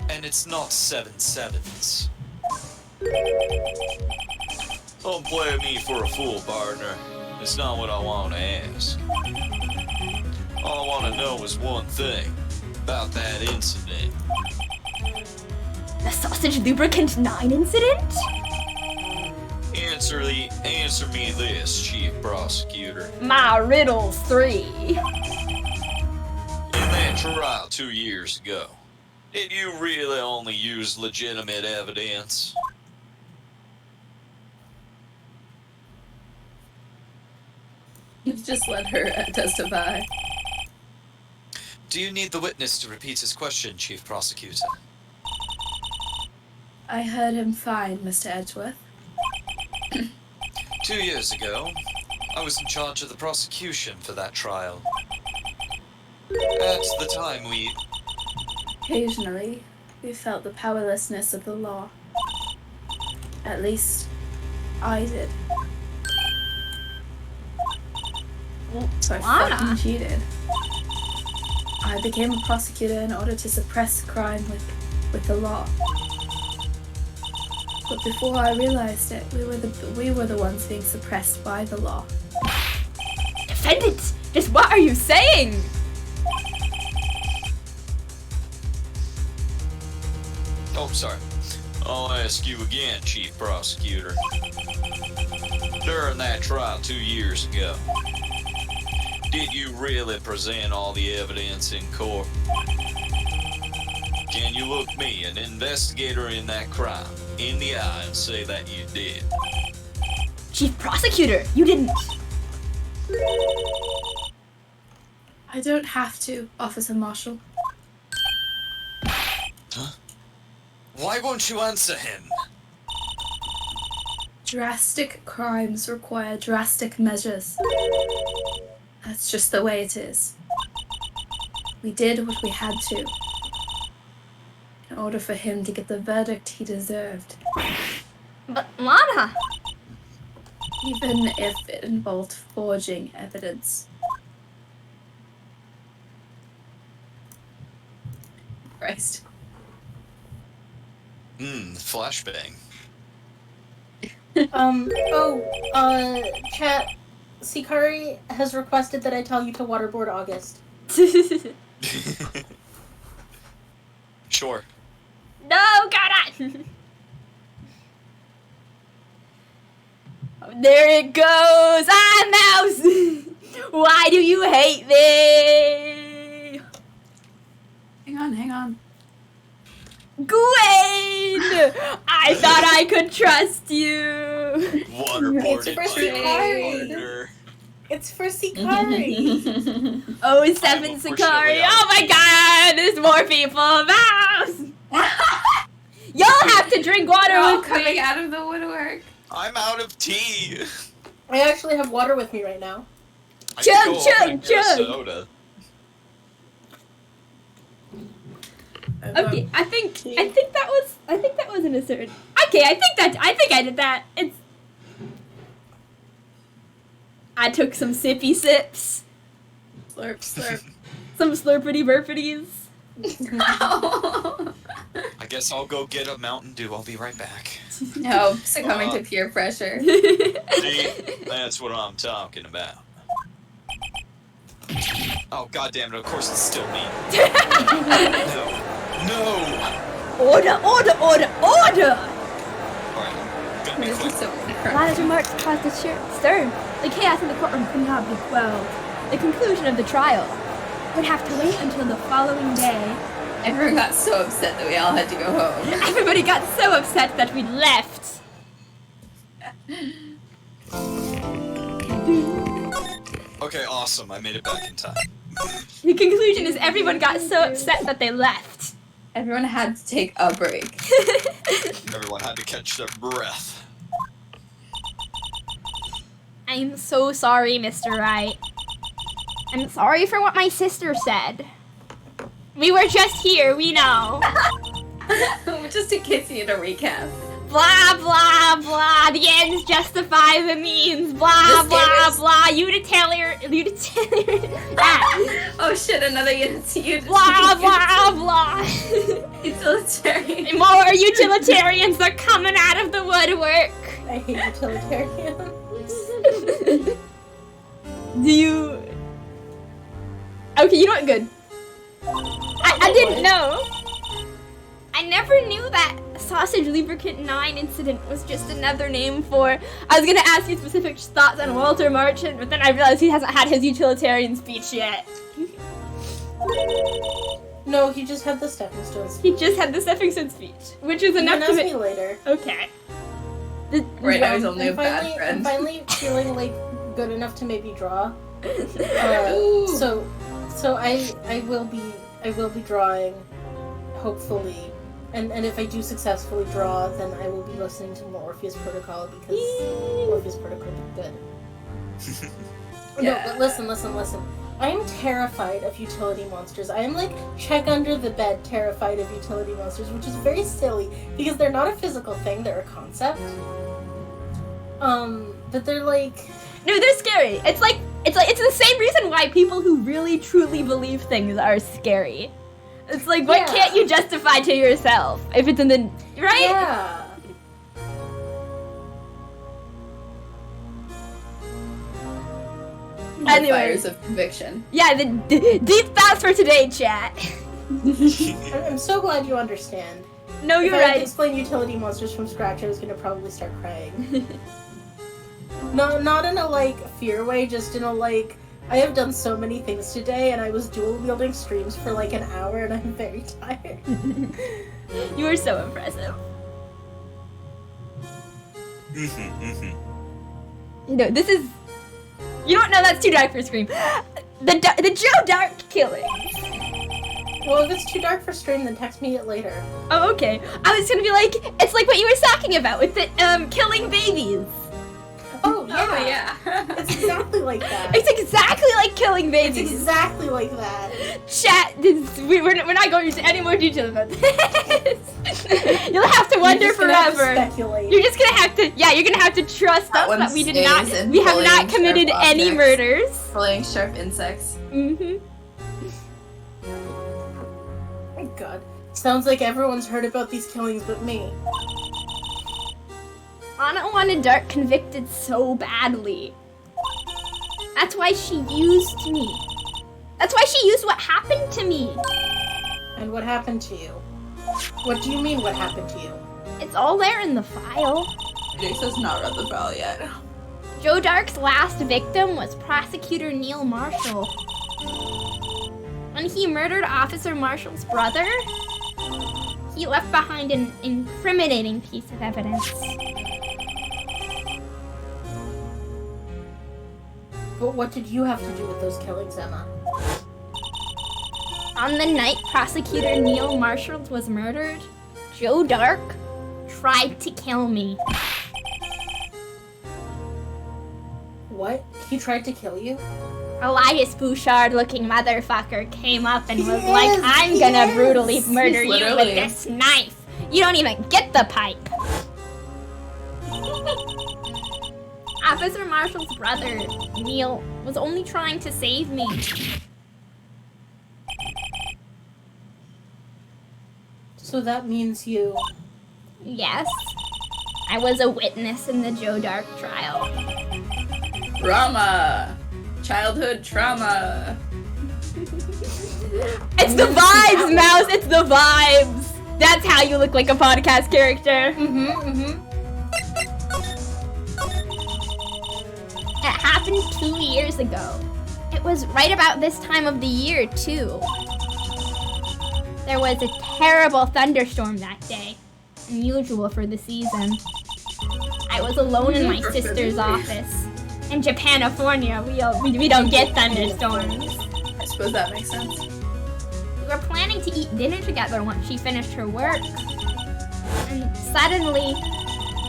Speaker 2: And it's not 77s.
Speaker 6: Don't play me for a fool, partner. It's not what I want to ask. All I want to know is one thing about that incident.
Speaker 1: The sausage lubricant 9 incident?
Speaker 6: Answer me this, Chief Prosecutor.
Speaker 1: My riddles 3.
Speaker 6: In that trial 2 years ago, did you really only use legitimate evidence?
Speaker 3: You've just let her testify.
Speaker 2: Do you need the witness to repeat his question, Chief Prosecutor?
Speaker 3: I heard him fine, Mr. Edgeworth.
Speaker 2: 2 years ago, I was in charge of the prosecution for that trial. At the time, we...
Speaker 3: Occasionally, we felt the powerlessness of the law. At least, I did. So I
Speaker 1: Lana.
Speaker 3: fucking cheated. I became a prosecutor in order to suppress crime with the law. But before I realized it, we were the ones being suppressed by the law.
Speaker 1: Defendant, just what are you saying?
Speaker 6: Oh, sorry. I'll ask you again, Chief Prosecutor. During that trial 2 years ago, did you really present all the evidence in court? Can you look me, an investigator in that crime, in the eye and say that you did?
Speaker 1: Chief Prosecutor, you didn't.
Speaker 3: I don't have to, Officer Marshall.
Speaker 2: Why won't you answer him?
Speaker 3: Drastic crimes require drastic measures. That's just the way it is. We did what we had to in order for him to get the verdict he deserved,
Speaker 1: But Lana,
Speaker 3: even if it involved forging evidence. Christ.
Speaker 2: Flashbang.
Speaker 4: Chat, Sikari has requested that I tell you to waterboard August.
Speaker 2: Sure.
Speaker 1: no, God. There it goes. I'm Mouse. Why do you hate me?
Speaker 3: Hang on.
Speaker 1: Gawain! I thought I could trust you.
Speaker 6: Waterboarded
Speaker 4: It's
Speaker 6: by
Speaker 4: Sakari.
Speaker 6: water.
Speaker 4: It's for Sakari.
Speaker 1: Oh, 7 Sakari. Oh my god, there's more people. Mouse! Y'all have to drink water
Speaker 3: They're all
Speaker 1: with
Speaker 3: coming
Speaker 1: me.
Speaker 3: out of the woodwork.
Speaker 6: I'm out of tea.
Speaker 4: I actually have water with me right now.
Speaker 6: I
Speaker 1: Chug,
Speaker 6: could go
Speaker 1: chug,
Speaker 6: over and get a
Speaker 1: chug.
Speaker 6: soda.
Speaker 1: Okay, I think that was an assert. Okay, I think I did that. I took some sippy sips,
Speaker 3: Slurp, slurp.
Speaker 1: some slurpity burpities.
Speaker 6: I guess I'll go get a Mountain Dew. I'll be right back.
Speaker 3: No, succumbing to peer pressure.
Speaker 6: See? That's what I'm talking about. Oh, goddammit, of course it's still me. No.
Speaker 1: Order!
Speaker 6: Alright, gonna be
Speaker 3: This
Speaker 6: quick.
Speaker 3: is so
Speaker 1: Loud remarks caused a stir. The chaos in the courtroom could not be quelled. The conclusion of the trial would have to wait until the following day.
Speaker 3: Everyone got so upset that we all had to go home.
Speaker 1: Everybody got so upset that we left.
Speaker 6: Okay, awesome. I made it back in time.
Speaker 1: The conclusion is everyone got so upset that they left.
Speaker 3: Everyone had to take a break.
Speaker 6: Everyone had to catch their breath.
Speaker 1: I'm so sorry, Mr. Wright. I'm sorry for what my sister said. We were just here, we know.
Speaker 3: Just in case you need a recap.
Speaker 1: Blah, blah, blah. The ends justify the means. Blah,
Speaker 3: The
Speaker 1: blah,
Speaker 3: standards-
Speaker 1: blah. Utilitarian. Ah.
Speaker 3: Oh shit, another unit.
Speaker 1: Blah, blah, blah.
Speaker 3: Utilitarian.
Speaker 1: More utilitarians are coming out of the woodwork.
Speaker 4: I hate utilitarians.
Speaker 1: Do you... Okay, you know what? Good. I didn't know. I never knew that Sausage Lubricant 9 incident was just another name for... I was gonna ask you specific thoughts on Walter Marchant, but then I realized he hasn't had his utilitarian speech yet.
Speaker 4: No, he just had the stepping stones.
Speaker 1: He just had the stepping stone speech, which is
Speaker 4: You
Speaker 1: enough
Speaker 4: can
Speaker 1: to
Speaker 4: ask
Speaker 1: make...
Speaker 4: me later.
Speaker 1: Okay.
Speaker 3: Right now he's only a
Speaker 4: I'm
Speaker 3: bad friend.
Speaker 4: I'm finally feeling like good enough to maybe draw.
Speaker 3: Ooh.
Speaker 4: So I will be drawing, hopefully, and if I do successfully draw, then I will be listening to more Orpheus Protocol because Orpheus Protocol would be good. No,
Speaker 3: Yeah.
Speaker 4: but listen. I am terrified of utility monsters. I am like check under the bed terrified of utility monsters, which is very silly because they're not a physical thing; they're a concept. But they're like.
Speaker 1: No, they're scary. It's the same reason why people who really truly believe things are scary. It's like, what
Speaker 4: Yeah.
Speaker 1: can't you justify to yourself if it's in the right?
Speaker 4: Yeah.
Speaker 1: Anyway.
Speaker 3: Fires of conviction.
Speaker 1: Yeah, the deep thoughts for today, chat.
Speaker 4: I'm so glad you understand.
Speaker 1: No,
Speaker 4: If
Speaker 1: you're
Speaker 4: I had to
Speaker 1: right.
Speaker 4: explain utility monsters from scratch, I was gonna probably start crying. No, not in a like fear way, just in a like I have done so many things today, and I was dual wielding streams for like an hour, and I'm very tired.
Speaker 1: You are so impressive. You know, this is. You don't know that's too dark for Scream. The Joe Dark killing.
Speaker 4: Well, if it's too dark for stream, then text me it later.
Speaker 1: Oh, okay. I was gonna be like, it's like what you were talking about with the killing babies.
Speaker 4: Oh yeah,
Speaker 3: Oh yeah.
Speaker 4: it's exactly like that.
Speaker 1: It's exactly like killing
Speaker 4: It's
Speaker 1: babies.
Speaker 4: exactly like that.
Speaker 1: Chat, we're not going into any more detail about this. You'll have to wonder
Speaker 4: You're just gonna have to
Speaker 1: forever.
Speaker 4: speculate.
Speaker 1: You're just gonna have to, you're gonna have to trust
Speaker 3: That
Speaker 1: us
Speaker 3: one
Speaker 1: that we did
Speaker 3: stays
Speaker 1: not,
Speaker 3: in
Speaker 1: we have
Speaker 3: bullying
Speaker 1: not committed
Speaker 3: sharp
Speaker 1: any
Speaker 3: objects.
Speaker 1: murders.
Speaker 3: Playing sharp insects.
Speaker 1: Mm-hmm.
Speaker 4: Oh god. Sounds like everyone's heard about these killings but me.
Speaker 1: Anna wanted Dark convicted so badly. That's why she used me. That's why she used what happened to me.
Speaker 4: And what happened to you? What do you mean what happened to you?
Speaker 1: It's all there in the file.
Speaker 3: Dix has not read the file yet.
Speaker 1: Joe Dark's last victim was prosecutor Neil Marshall. When he murdered Officer Marshall's brother, he left behind an incriminating piece of evidence.
Speaker 4: But what did you have to do with those killings, Emma?
Speaker 1: On the night Prosecutor Neil Marshall was murdered, Joe Dark tried to kill me.
Speaker 4: What? He tried to kill you?
Speaker 1: Elias Bouchard-looking motherfucker came up and was like, I'm gonna brutally murder you with
Speaker 3: literally-
Speaker 1: this knife. You don't even get the pipe. Officer Marshall's brother, Neil, was only trying to save me.
Speaker 4: So that means you...
Speaker 1: Yes, I was a witness in the Joe Dark trial.
Speaker 3: Trauma. Childhood trauma.
Speaker 1: It's the vibes, Mouse! It's the vibes! That's how you look like a podcast character. It happened 2 years ago. It was right about this time of the year, too. There was a terrible thunderstorm that day, unusual for the season. I was alone in my sister's office. In Japanifornia, we don't get thunderstorms.
Speaker 3: I suppose that makes sense.
Speaker 1: We were planning to eat dinner together once she finished her work. And suddenly,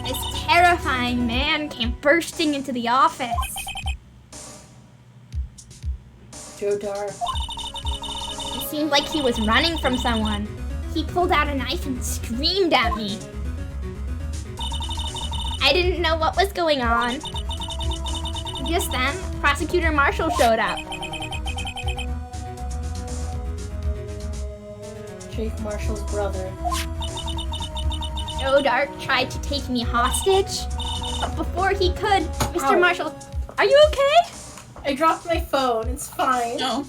Speaker 1: this terrifying man came bursting into the office.
Speaker 4: Joe Dark.
Speaker 1: It seemed like he was running from someone. He pulled out a knife and screamed at me. I didn't know what was going on. Just then, Prosecutor Marshall showed up.
Speaker 4: Jake Marshall's brother.
Speaker 1: Joe Dark tried to take me hostage, but before he could, Mr.
Speaker 4: Ow.
Speaker 1: Marshall, are you okay?
Speaker 4: I dropped my phone. It's fine.
Speaker 3: No.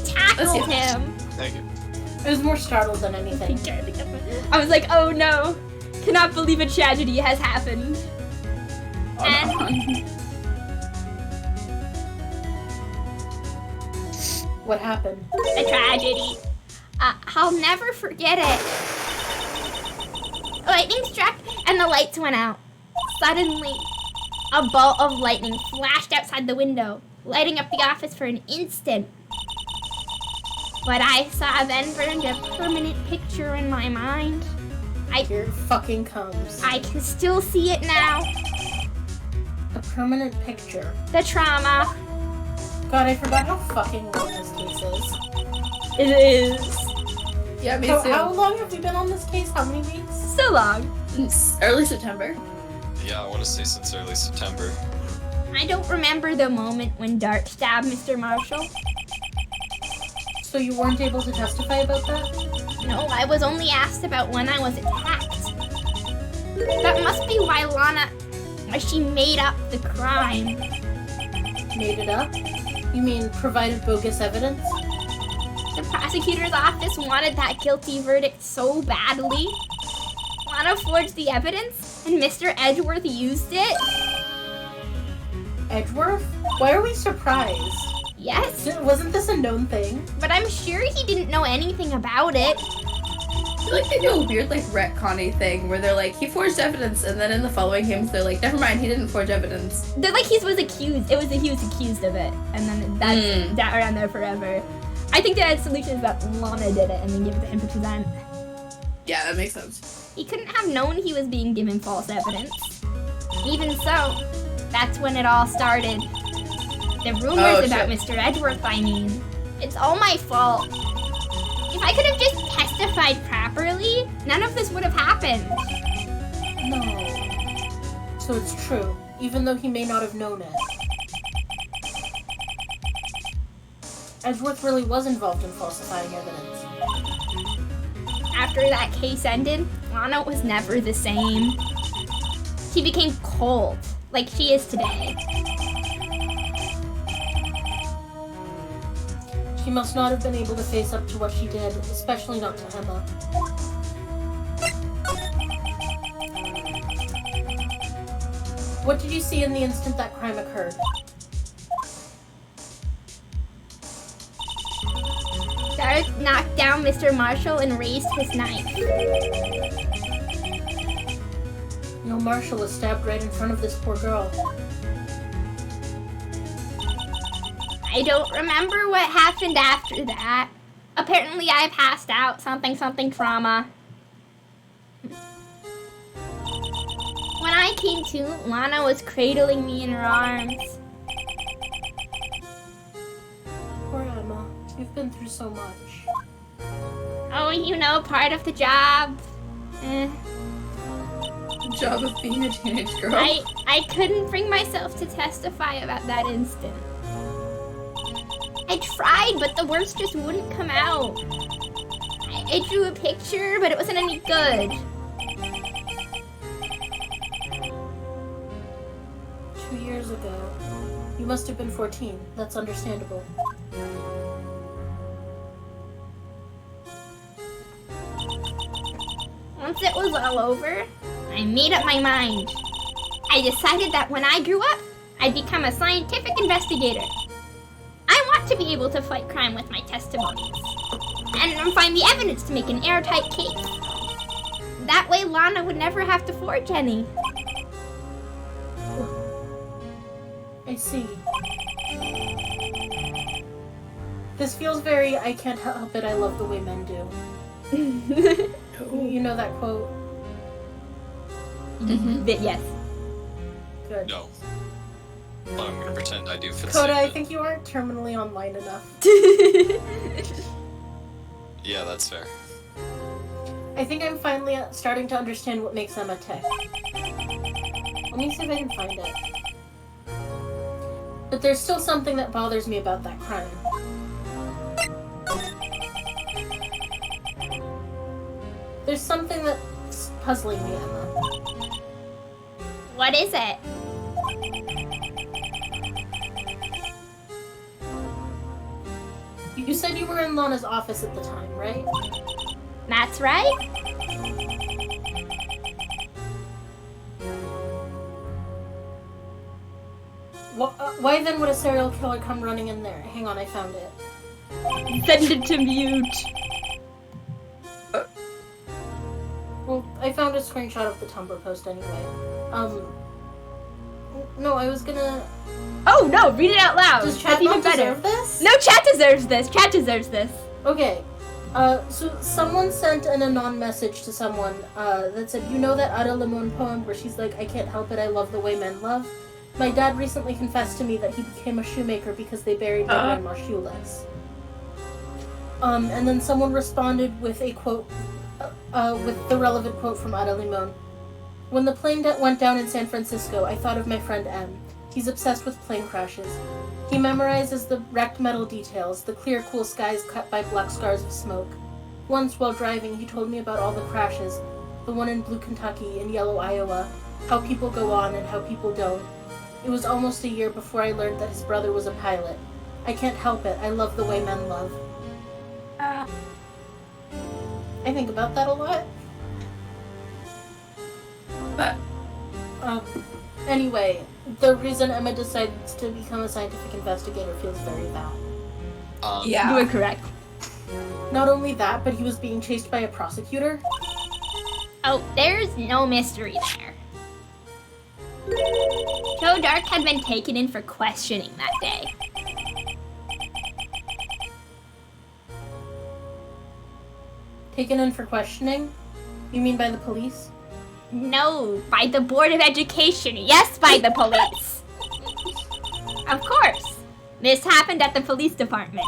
Speaker 1: Tackled him.
Speaker 2: Thank you.
Speaker 4: I was more startled than anything.
Speaker 1: I was like, oh no, cannot believe a tragedy has happened. And
Speaker 4: What happened?
Speaker 1: a tragedy. I'll never forget it. Lightning struck and the lights went out. Suddenly, a bolt of lightning flashed outside the window, lighting up the office for an instant. What I saw then burned a permanent picture in my mind.
Speaker 4: Here it fucking comes.
Speaker 1: I can still see it now.
Speaker 4: A permanent picture.
Speaker 1: The trauma.
Speaker 4: God, I forgot how fucking long this case is.
Speaker 1: It is.
Speaker 3: Yeah, me
Speaker 4: How
Speaker 3: too.
Speaker 4: long have we been on this case? How many weeks?
Speaker 1: So long.
Speaker 3: Since early September.
Speaker 2: Yeah, I want to say since early September.
Speaker 1: I don't remember the moment when Dart stabbed Mr. Marshall.
Speaker 4: So you weren't able to testify about that?
Speaker 1: No, I was only asked about when I was attacked. That must be why she made up the crime.
Speaker 4: Made it up? You mean provided bogus evidence?
Speaker 1: The prosecutor's office wanted that guilty verdict so badly. Lana forged the evidence, and Mr. Edgeworth used it.
Speaker 4: Edgeworth? Why are we surprised?
Speaker 1: Yes,
Speaker 4: Wasn't this a known thing?
Speaker 1: but I'm sure he didn't know anything about it.
Speaker 3: I feel like they do a weird, like, retconny thing where they're like, he forged evidence, and then in the following games, they're like, never mind, he didn't forge evidence.
Speaker 1: They're like he was accused. He was accused of it, and then that's that around there forever. I think the solution is that Lana did it, and then give it to him to present.
Speaker 3: Yeah, that makes sense.
Speaker 1: He couldn't have known he was being given false evidence. Even so, that's when it all started. The rumors about Mr. Edgeworth, I mean. It's all my fault. If I could have just testified properly, none of this would have happened.
Speaker 4: No. So it's true, even though he may not have known it. Edgeworth really was involved in falsifying evidence.
Speaker 1: After that case ended, Lana was never the same. She became cold, like she is today.
Speaker 4: She must not have been able to face up to what she did, especially not to Emma. What did you see in the instant that crime occurred?
Speaker 1: knocked down Mr. Marshall and raised his knife.
Speaker 4: You know, Marshall was stabbed right in front of this poor girl.
Speaker 1: I don't remember what happened after that. Apparently I passed out, something trauma. When I came to, Lana was cradling me in her arms.
Speaker 4: Poor Emma. You've been through so much.
Speaker 1: Oh, you know, part of the job.
Speaker 3: The job of being a teenage girl.
Speaker 1: I couldn't bring myself to testify about that incident. I tried, but the words just wouldn't come out. I drew a picture, but it wasn't any good.
Speaker 4: 2 years ago. You must have been 14. That's understandable.
Speaker 1: Once it was all over, I made up my mind. I decided that when I grew up, I'd become a scientific investigator. I want to be able to fight crime with my testimonies, and find the evidence to make an airtight case. That way Lana would never have to forge any.
Speaker 4: I see. This feels very, I can't help it, I love the way men do. You know that quote?
Speaker 1: Yes.
Speaker 4: Good.
Speaker 2: No. But I'm gonna pretend I do for the
Speaker 4: Coda,
Speaker 2: sake
Speaker 4: I
Speaker 2: of
Speaker 4: think you aren't terminally online enough.
Speaker 2: it. Yeah, that's fair.
Speaker 4: I think I'm finally starting to understand what makes Emma tick. Let me see if I can find it. But there's still something that bothers me about that crime. There's something that's puzzling me, Emma.
Speaker 1: What is it?
Speaker 4: You said you were in Lana's office at the time, right?
Speaker 1: That's right.
Speaker 4: Why then would a serial killer come running in there? Hang on, I found it.
Speaker 1: Send it to mute.
Speaker 4: Well, I found a screenshot of the Tumblr post anyway. No, I was gonna...
Speaker 1: Oh no, read it out loud.
Speaker 4: Does
Speaker 1: That's
Speaker 4: chat
Speaker 1: even
Speaker 4: not
Speaker 1: better.
Speaker 4: deserve this?
Speaker 1: No, chat deserves this. Chat deserves this.
Speaker 4: Okay. So someone sent an anon message to someone that said, you know that Ada Limon poem where she's like, I can't help it, I love the way men love? My dad recently confessed to me that he became a shoemaker because they buried my grandma shoeless. And then someone responded with a quote, with the relevant quote from Ada Limon. When the plane went down in San Francisco, I thought of my friend M. He's obsessed with plane crashes. He memorizes the wrecked metal details, the clear, cool skies cut by black scars of smoke. Once, while driving, he told me about all the crashes, the one in Blue Kentucky and Yellow Iowa, how people go on and how people don't. It was almost a year before I learned that his brother was a pilot. I can't help it. I love the way men love. I think about that a lot.
Speaker 3: But
Speaker 4: Anyway, the reason Emma decides to become a scientific investigator feels very valid.
Speaker 3: yeah.
Speaker 1: You were correct.
Speaker 4: Not only that, but he was being chased by a prosecutor.
Speaker 1: Oh, there's no mystery there. Joe Dark had been taken in for questioning that day.
Speaker 4: Taken in for questioning? You mean by the police?
Speaker 1: No, by the Board of Education. Yes, by the police. Of course. This happened at the police department.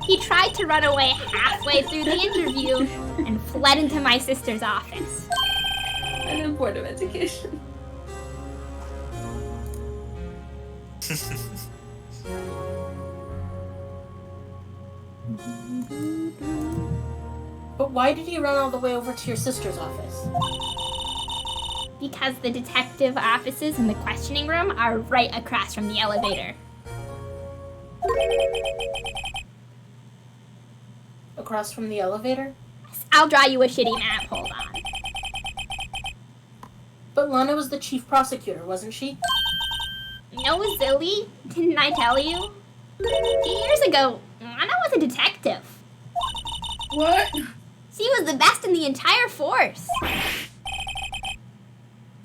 Speaker 1: He tried to run away halfway through the interview and fled into my sister's office.
Speaker 3: And then Board of Education.
Speaker 4: But why did he run all the way over to your sister's office?
Speaker 1: Because the detective offices in the questioning room are right across from the elevator.
Speaker 4: Across from the elevator?
Speaker 1: I'll draw you a shitty map, hold on.
Speaker 4: But Lana was the chief prosecutor, wasn't she?
Speaker 1: No, Zilly, didn't I tell you? 2 years ago, Lana was a detective.
Speaker 3: What?
Speaker 1: She was the best in the entire force.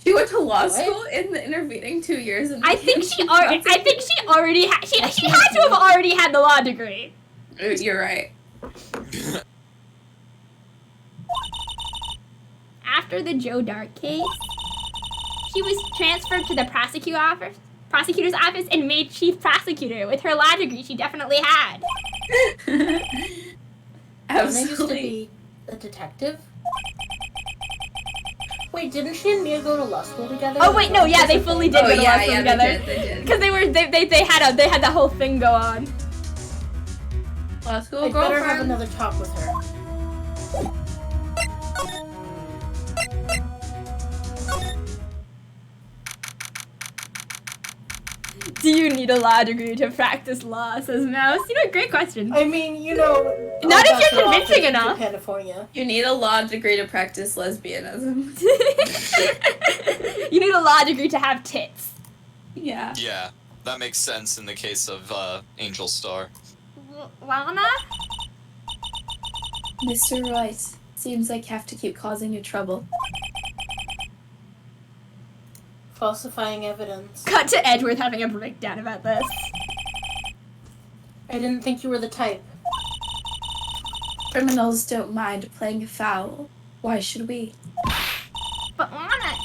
Speaker 3: She went to law school in the intervening 2 years. And
Speaker 1: I think she already had. She had to have already had the law degree.
Speaker 3: You're right.
Speaker 1: After the Joe Dark case, she was transferred to the prosecutor's office and made chief prosecutor. With her law degree, she definitely had.
Speaker 4: Lana used to
Speaker 3: Absolutely.
Speaker 4: be a detective. Wait, didn't she and Mia go to law school together?
Speaker 1: Oh wait, no, yeah, they fully did
Speaker 3: Oh,
Speaker 1: go to law
Speaker 3: yeah,
Speaker 1: school
Speaker 3: yeah,
Speaker 1: together.
Speaker 3: they did.
Speaker 1: Because they had that whole thing go on.
Speaker 3: Law school
Speaker 4: I'd better have
Speaker 3: girlfriend.
Speaker 4: another talk with her.
Speaker 1: Do you need a law degree to practice law? Says Mouse. You know, great question.
Speaker 4: I mean, you know...
Speaker 1: Not if
Speaker 4: I'll
Speaker 1: you're
Speaker 4: back her off
Speaker 1: convincing
Speaker 4: in
Speaker 1: enough.
Speaker 4: California.
Speaker 3: You need a law degree to practice lesbianism.
Speaker 1: You need a law degree to have tits.
Speaker 3: Yeah.
Speaker 2: Yeah, that makes sense in the case of Angel Star.
Speaker 1: Lana?
Speaker 3: Mr. Wright, seems like you have to keep causing you trouble.
Speaker 4: Falsifying evidence.
Speaker 1: Cut to Edgeworth having a breakdown about this.
Speaker 4: I didn't think you were the type.
Speaker 3: Criminals don't mind playing foul. Why should we?
Speaker 1: But Lana,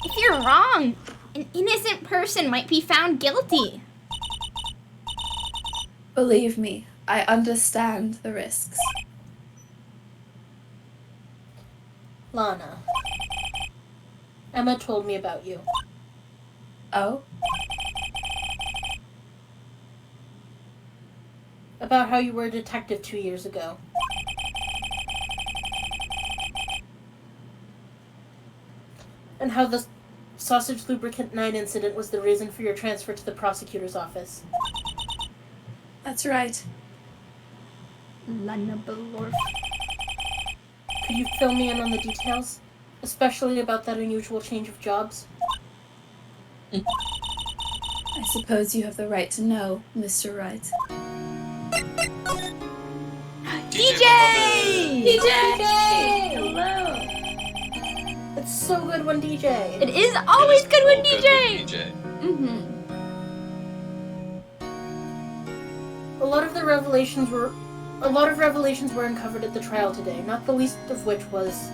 Speaker 1: if you're wrong, an innocent person might be found guilty.
Speaker 3: Believe me, I understand the risks.
Speaker 4: Lana. Emma told me about you.
Speaker 3: Oh?
Speaker 4: About how you were a detective 2 years ago. And how the sausage lubricant 9 incident was the reason for your transfer to the prosecutor's office.
Speaker 3: That's right.
Speaker 1: Lana Belorf.
Speaker 4: Could you fill me in on the details? Especially about that unusual change of jobs?
Speaker 3: I suppose you have the right to know, Mr. Wright.
Speaker 1: DJ!
Speaker 3: Hello!
Speaker 4: It's so good when DJ.
Speaker 1: It is always
Speaker 2: It is
Speaker 1: good with
Speaker 2: so
Speaker 1: DJ!
Speaker 2: with DJ.
Speaker 3: Mm-hmm.
Speaker 4: A lot of revelations were uncovered at the trial today, not the least of which was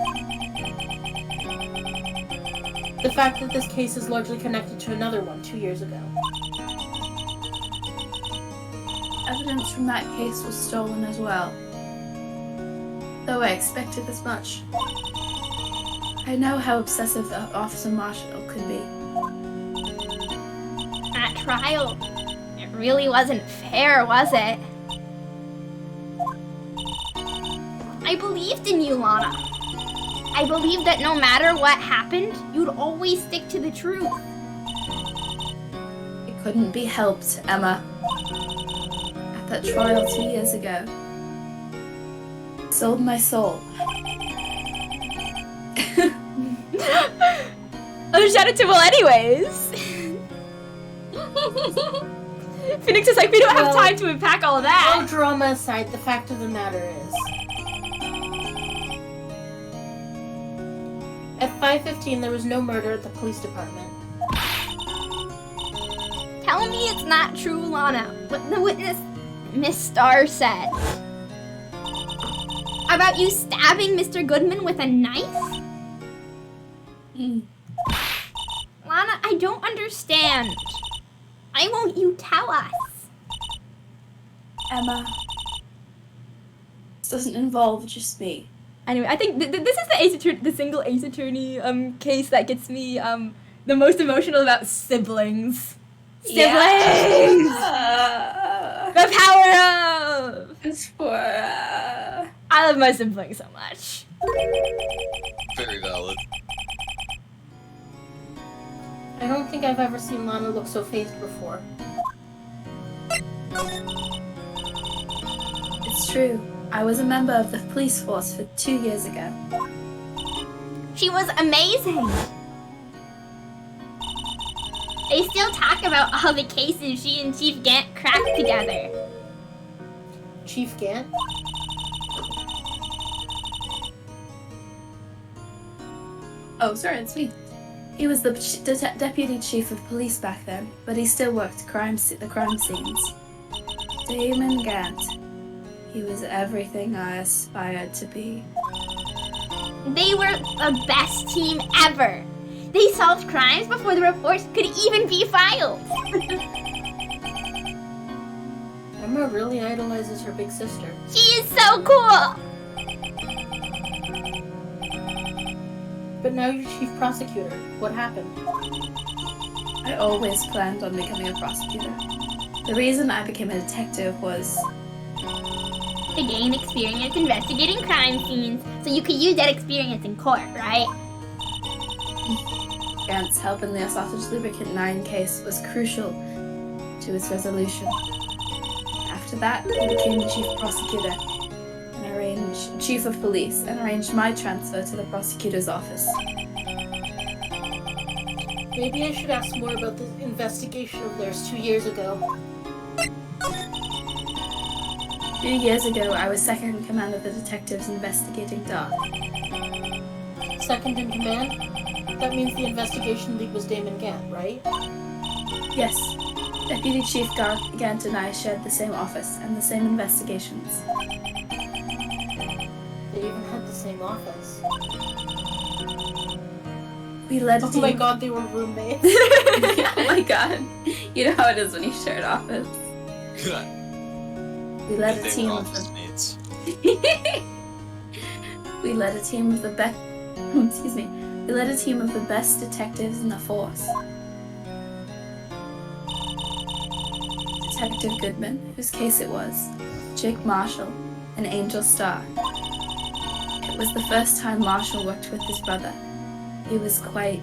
Speaker 4: the fact that this case is largely connected to another one 2 years ago.
Speaker 3: Evidence from that case was stolen as well. Though I expected as much. I know how obsessive Officer Marshall could be.
Speaker 1: That trial, it really wasn't fair, was it? I believed in you, Lana. I believed that no matter what happened, you'd always stick to the truth.
Speaker 3: It couldn't be helped, Emma. At that trial 2 years ago, sold my soul.
Speaker 1: Uncharitable anyways. Phoenix is like, we don't have
Speaker 4: Well,
Speaker 1: time to unpack all of
Speaker 4: All
Speaker 1: that.
Speaker 4: drama aside, the fact of the matter is, at 5:15 there was no murder at the police department.
Speaker 1: Tell me it's not true, Lana. What the witness, Miss Starr, said. About you stabbing Mr. Goodman with a knife?
Speaker 3: Mm.
Speaker 1: Lana, I don't understand. Why won't you tell us?
Speaker 3: Emma, this doesn't involve just me.
Speaker 1: Anyway, I think this is the single Ace Attorney case that gets me the most emotional about siblings. Siblings!
Speaker 3: Yeah.
Speaker 1: The power of!
Speaker 3: It's for
Speaker 1: I love my siblings so much.
Speaker 2: Very valid.
Speaker 4: I don't think I've ever seen Lana look so phased before.
Speaker 3: It's true. I was a member of the police force for 2 years ago.
Speaker 1: She was amazing. They still talk about all the cases she and Chief Gant cracked together.
Speaker 4: Chief Gant?
Speaker 3: Oh, sorry, it's me. He was the deputy chief of police back then, but he still worked the crime scenes. Damon Gant. He was everything I aspired to be.
Speaker 1: They were the best team ever. They solved crimes before the reports could even be filed.
Speaker 4: Emma really idolizes her big sister.
Speaker 1: She is so cool.
Speaker 4: But now you're chief prosecutor. What happened?
Speaker 3: I always planned on becoming a prosecutor. The reason I became a detective was
Speaker 1: To gain experience investigating crime scenes, so you could use that experience in court, right?
Speaker 3: Gant's help in the Sausage Lubricant 9 case was crucial to its resolution. After that, he became chief prosecutor and chief of police and arranged my transfer to the prosecutor's office.
Speaker 4: Maybe I should ask more about the investigation of theirs 2 years ago.
Speaker 3: 2 years ago, I was second in command of the detectives investigating Dark.
Speaker 4: Second in command? That means the investigation lead was Damon Gant, right?
Speaker 3: Yes, Deputy Chief Gant and I shared the same office and the same investigations.
Speaker 4: They even had the same office.
Speaker 3: We led a
Speaker 4: Oh
Speaker 3: team.
Speaker 4: my god, they were roommates.
Speaker 3: Oh my god. You know how it is when you share an office. We led a
Speaker 2: They
Speaker 3: team
Speaker 2: were
Speaker 3: of
Speaker 2: office mates.
Speaker 3: We led a team of the best. Excuse me. We led a team of the best detectives in the force. Detective Goodman, whose case it was, Jake Marshall, and Angel Starr. It was the first time Marshall worked with his brother. He was quite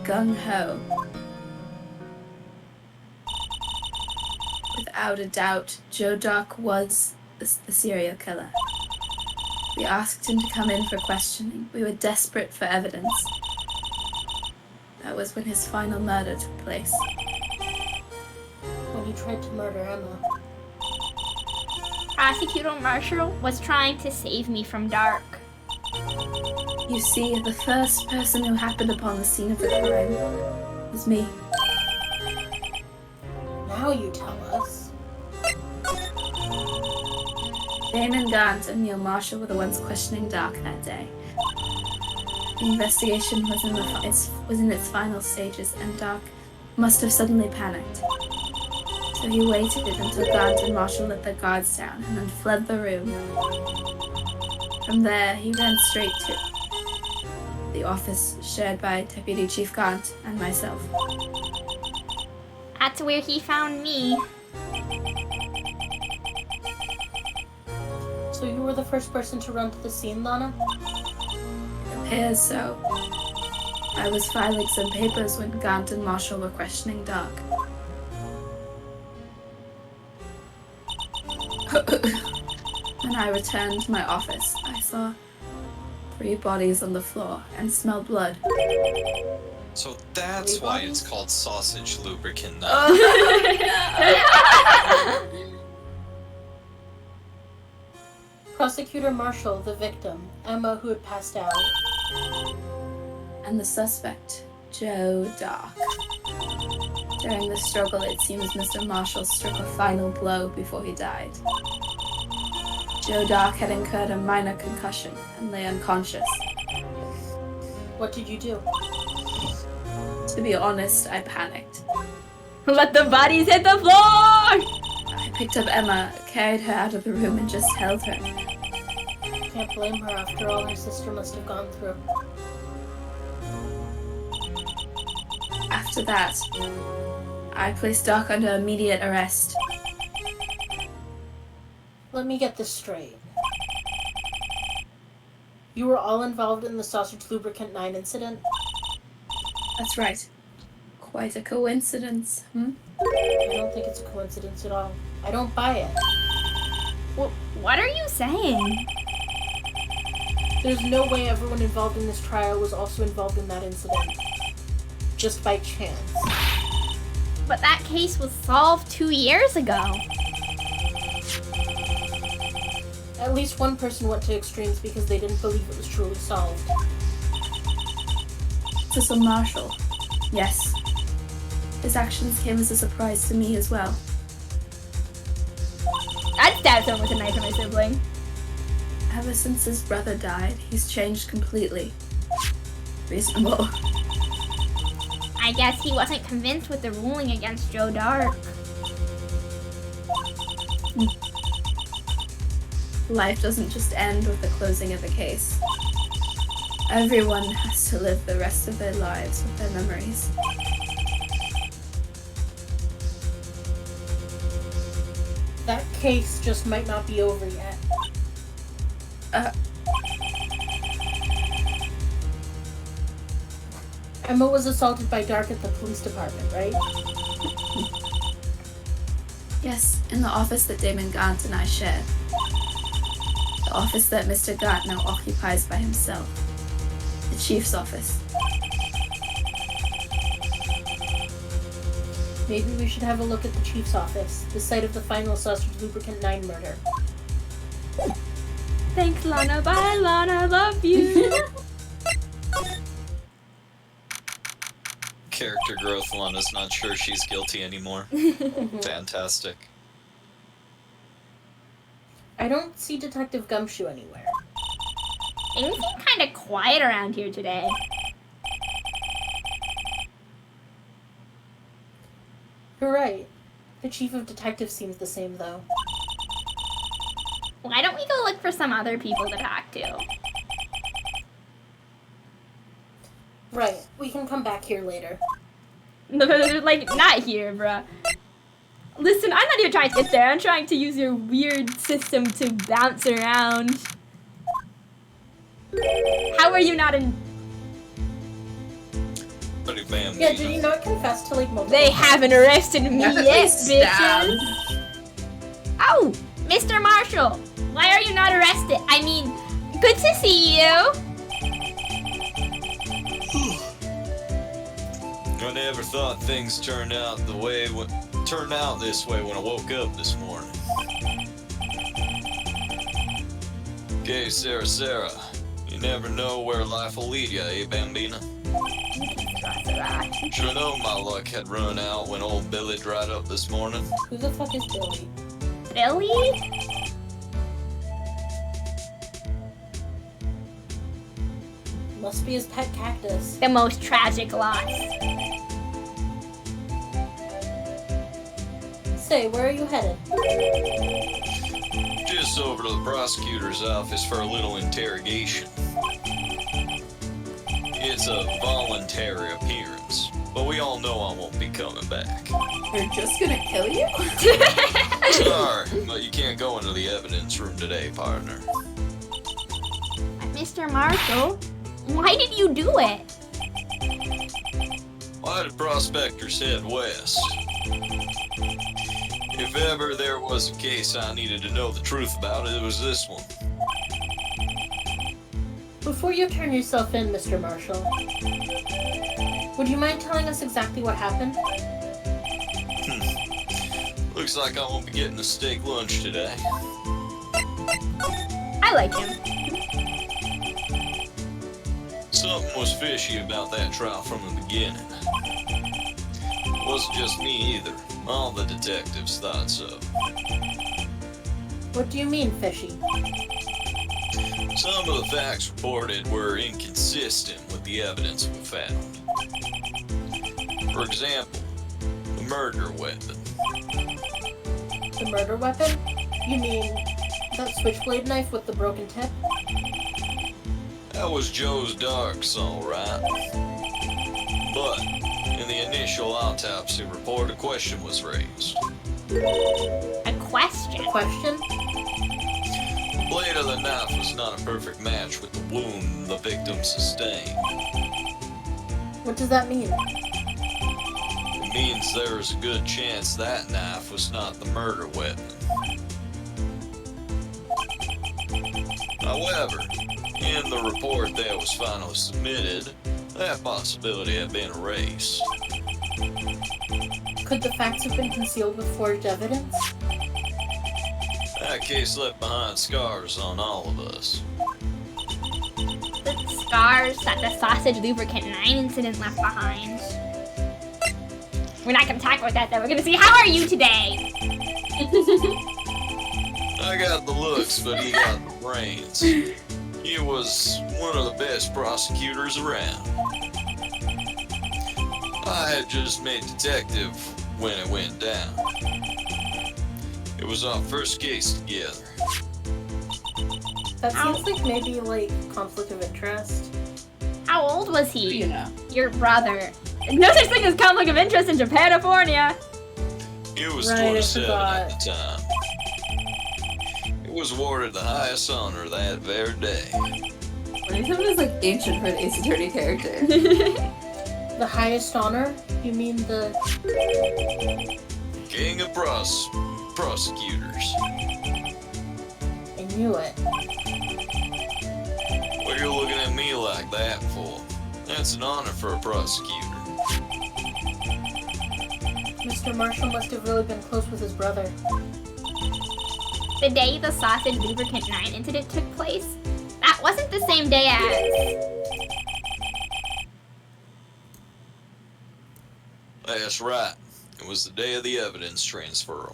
Speaker 3: gung-ho. Without a doubt, Joe Dock was the serial killer. We asked him to come in for questioning. We were desperate for evidence. That was when his final murder took place.
Speaker 4: When he tried to murder Emma.
Speaker 1: Prosecutor Marshall was trying to save me from Dark.
Speaker 3: You see, the first person who happened upon the scene of the crime was me.
Speaker 4: Now you tell us.
Speaker 3: Damon Gant and Neil Marshall were the ones questioning Dark that day. The investigation was in its final stages, and Dark must have suddenly panicked. So he waited until Gant and Marshall let their guards down and then fled the room. From there, he ran straight to the office shared by Deputy Chief Gant and myself.
Speaker 1: That's where he found me.
Speaker 4: So you were the first person to run to the scene, Lana?
Speaker 3: It appears so. I was filing some papers when Gant and Marshall were questioning Dark. When I returned to my office, I saw 3 bodies on the floor and smelled blood.
Speaker 2: So that's why it's called sausage lubricant now.
Speaker 3: Oh,
Speaker 4: Prosecutor Marshall, the victim, Emma, who had passed out.
Speaker 3: And the suspect, Joe Dark. During the struggle, it seems Mr. Marshall struck a final blow before he died. Joe Dark had incurred a minor concussion and lay unconscious.
Speaker 4: What did you do?
Speaker 3: To be honest, I panicked.
Speaker 1: Let the bodies hit the floor!
Speaker 3: I picked up Emma, carried her out of the room, and just held her.
Speaker 4: Can't blame her after all her sister must have gone through.
Speaker 3: After that, I placed Dark under immediate arrest.
Speaker 4: Let me get this straight. You were all involved in the Sausage Lubricant 9 incident?
Speaker 3: That's right. Quite a coincidence,
Speaker 4: I don't think it's a coincidence at all. I don't buy it.
Speaker 1: What are you saying?
Speaker 4: There's no way everyone involved in this trial was also involved in that incident. Just by chance.
Speaker 1: But that case was solved 2 years ago.
Speaker 4: At least one person went to extremes because they didn't believe it was truly solved.
Speaker 3: Cecil Marshall. Yes. His actions came as a surprise to me as well.
Speaker 1: I'd stab someone with a knife at my sibling.
Speaker 3: Ever since his brother died, he's changed completely. Reasonable.
Speaker 1: I guess he wasn't convinced with the ruling against Joe Dark.
Speaker 3: Life doesn't just end with the closing of a case. Everyone has to live the rest of their lives with their memories.
Speaker 4: That case just might not be over yet. Emma was assaulted by Dark at the police department, right?
Speaker 3: Yes, in the office that Damon Gaunt and I shared. The office that Mr. Gaunt now occupies by himself. The chief's office.
Speaker 4: Maybe we should have a look at the chief's office, the site of the final Sausage Lubricant 9 murder.
Speaker 1: Thanks, Lana. Bye, Lana. Love you.
Speaker 2: Character growth. Lana's not sure she's guilty anymore. Fantastic.
Speaker 4: I don't see Detective Gumshoe anywhere.
Speaker 1: Things seem kind of quiet around here today.
Speaker 4: You're right. The chief of detectives seems the same, though.
Speaker 1: Why don't we go look for some other people to talk to?
Speaker 4: Right. We can come back here later.
Speaker 1: Like, not here, bruh. Listen, I'm not even trying to get there. I'm trying to use your weird system to bounce around. How are you not in...
Speaker 2: Buddy bam.
Speaker 4: Yeah, did you not confess to, like, multiple
Speaker 1: They haven't arrested me
Speaker 3: Definitely
Speaker 1: yet,
Speaker 3: stabbed.
Speaker 1: bitches. Oh, Mr. Marshall, why are you not arrested? I mean, good to see you.
Speaker 2: I never thought things turned out this way when I woke up this morning. Okay, Sarah, you never know where life will lead you, eh, Bambina? Should have known my luck had run out when old Billy dried up this morning.
Speaker 4: Who the fuck is Billy?
Speaker 1: Billy?
Speaker 4: Must be his pet cactus.
Speaker 1: The most tragic loss.
Speaker 4: Say, where are you headed?
Speaker 2: Just over to the prosecutor's office for a little interrogation. It's a voluntary appearance, but we all know I won't be coming back.
Speaker 3: We're just gonna kill you?
Speaker 2: Sorry, but you can't go into the evidence room today, partner.
Speaker 1: Mr. Marshall, why did you do it?
Speaker 2: Why did prospectors head west? If ever there was a case I needed to know the truth about, it was this one.
Speaker 4: Before you turn yourself in, Mr. Marshall, would you mind telling us exactly what happened?
Speaker 2: Looks like I won't be getting a steak lunch today.
Speaker 1: I like him.
Speaker 2: Something was fishy about that trial from the beginning. It wasn't just me either. All the detectives thought so.
Speaker 4: What do you mean, fishy?
Speaker 2: Some of the facts reported were inconsistent with the evidence we found. For example, the murder weapon.
Speaker 4: The murder weapon? You mean that switchblade knife with the broken tip?
Speaker 2: That was Joe's Dark's, all right. But in the initial autopsy report, a question was raised.
Speaker 1: A question.
Speaker 4: Question?
Speaker 2: The blade of the knife was not a perfect match with the wound the victim sustained.
Speaker 4: What does that mean?
Speaker 2: It means there is a good chance that knife was not the murder weapon. However, in the report that was finally submitted, that possibility had been erased.
Speaker 4: Could the facts have been concealed with forged evidence?
Speaker 2: That case left behind scars on all of us.
Speaker 1: The scars that the sausage lubricant 9 incident left behind. We're not gonna talk about that though. We're gonna see how are you today?
Speaker 6: I got the looks, but he got the brains. He was one of the best prosecutors around. I had just made detective when it went down. It was our first case together.
Speaker 4: That seems like maybe like conflict of interest.
Speaker 1: How old was he?
Speaker 3: You know.
Speaker 1: Your brother. No such thing as conflict of interest in Japan-California.
Speaker 6: He was
Speaker 4: Right, I
Speaker 6: 27
Speaker 4: forgot.
Speaker 6: at the time. He was awarded the highest honor that very day.
Speaker 3: What is some of this like ancient for an Ace Attorney character?
Speaker 4: The highest honor? You mean the...
Speaker 6: King of prosecutors.
Speaker 4: I knew it.
Speaker 6: What are you looking at me like that for? That's an honor for a prosecutor.
Speaker 4: Mr. Marshall must have really been close with his brother.
Speaker 1: The day the sausage lubricant 9 incident took place, that wasn't the same day as...
Speaker 6: That's right. It was the day of the evidence transfer.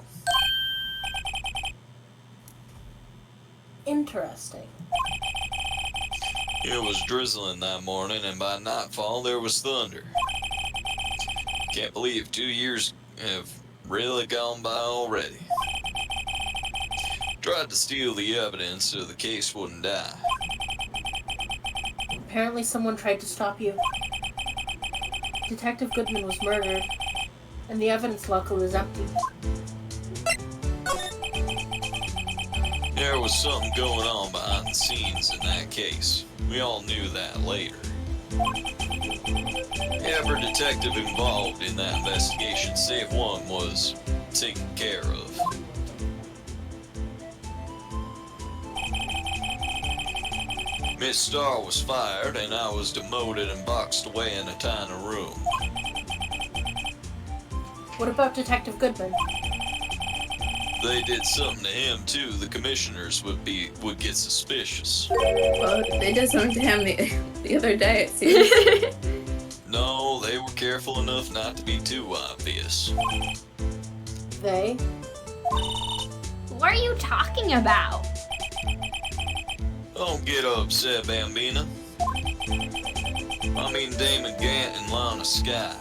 Speaker 4: Interesting.
Speaker 6: It was drizzling that morning, and by nightfall there was thunder. Can't believe 2 years have really gone by already. Tried to steal the evidence so the case wouldn't die.
Speaker 4: Apparently someone tried to stop you. Detective Goodman was murdered, and the evidence locker was empty.
Speaker 6: There was something going on behind the scenes in that case. We all knew that later. Every detective involved in that investigation, save one, was taken care of. Miss Starr was fired, and I was demoted and boxed away in a tiny room.
Speaker 4: What about Detective Goodman?
Speaker 6: They did something to him too. The commissioners would get suspicious.
Speaker 3: Well, they did something to him the other day, it seems.
Speaker 6: No, they were careful enough not to be too obvious.
Speaker 4: They?
Speaker 1: What are you talking about?
Speaker 6: Don't get upset, Bambina. I mean Damon Gant and Lana Sky.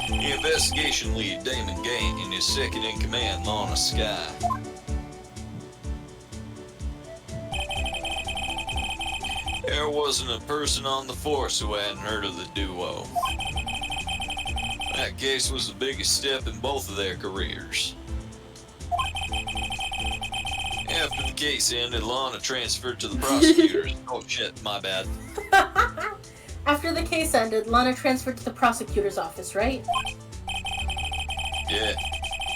Speaker 6: The investigation lead, Damon Gant, and his second-in-command, Lana Sky. There wasn't a person on the force who hadn't heard of the duo. That case was the biggest step in both of their careers. After the case ended, Lana transferred to the prosecutors. Oh shit, my bad.
Speaker 4: After the case ended, Lana transferred to the prosecutor's office, right?
Speaker 6: Yeah,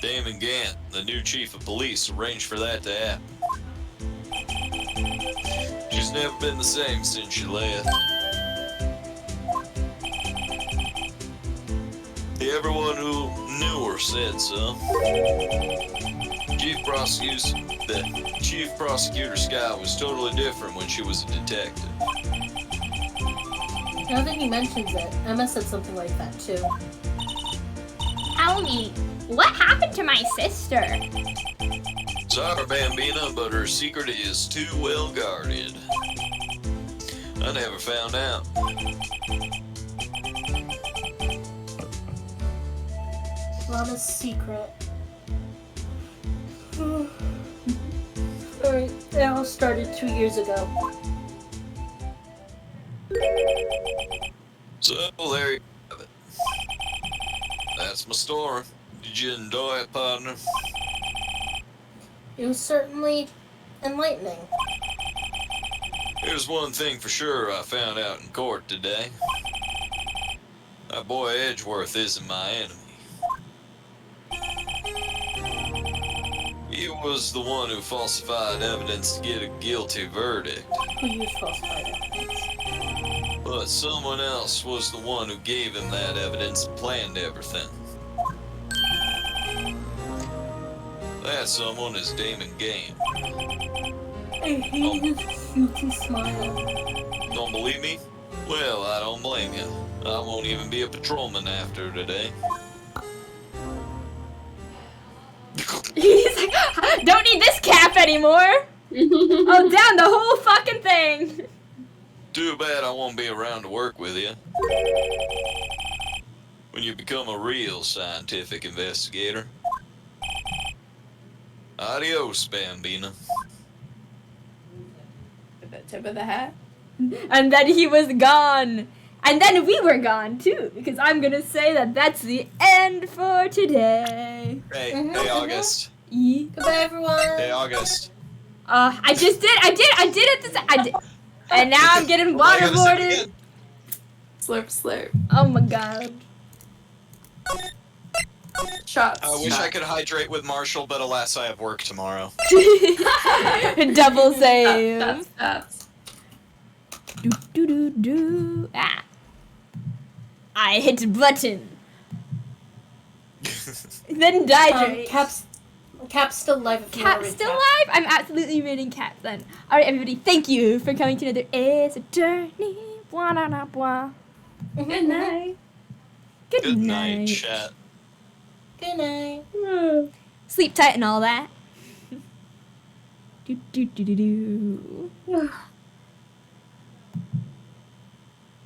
Speaker 6: Damon Gant, the new chief of police, arranged for that to happen. She's never been the same since she left. Everyone who knew her said so. The chief prosecutor Sky was totally different when she was a detective.
Speaker 4: Now that he mentions it, Emma said something like that too.
Speaker 1: Tell me, what happened to my sister?
Speaker 6: Sorry, Bambina, but her secret is too well guarded. I never found out.
Speaker 4: Lana's secret. Alright, it all started 2 years ago.
Speaker 6: So, there you have it. That's my story. Did you enjoy it, partner?
Speaker 4: It was certainly enlightening.
Speaker 6: Here's one thing for sure I found out in court today. That boy Edgeworth isn't my enemy. He was the one who falsified evidence to get a guilty verdict.
Speaker 4: Who used falsified evidence?
Speaker 6: But someone else was the one who gave him that evidence and planned everything. That someone is Damon Gant.
Speaker 4: I hate his cheeky smile.
Speaker 6: Don't believe me? Well, I don't blame you. I won't even be a patrolman after today.
Speaker 1: He's like, don't need this cap anymore. Oh, down the whole fucking thing.
Speaker 6: Too bad I won't be around to work with you. When you become a real scientific investigator. Adios, Bambina.
Speaker 3: With the tip of the hat.
Speaker 1: And then he was gone. And then we were gone too, because I'm gonna say that that's the end for today.
Speaker 2: Hey, August.
Speaker 4: Goodbye, everyone.
Speaker 2: Hey, August.
Speaker 1: I just did. I did. And now I'm getting
Speaker 2: What am I gonna say
Speaker 1: waterboarded.
Speaker 2: again?
Speaker 3: Slurp, slurp.
Speaker 1: Oh my god.
Speaker 3: Shots.
Speaker 2: I wish I could hydrate with Marshall, but alas, I have work tomorrow.
Speaker 1: Double save.
Speaker 3: That's.
Speaker 1: Do. Ah. I hit button. Then hydrate.
Speaker 4: Cap's still alive. If you wanna
Speaker 1: Cap's
Speaker 4: read
Speaker 1: still
Speaker 4: Cap.
Speaker 1: alive? I'm absolutely reading Cap then. Alright, everybody, thank you for coming to another Ace Attorney. Blah, blah, blah, blah.
Speaker 3: Good night.
Speaker 1: Good
Speaker 2: night, chat.
Speaker 4: Good night.
Speaker 1: Sleep tight and all that. Do.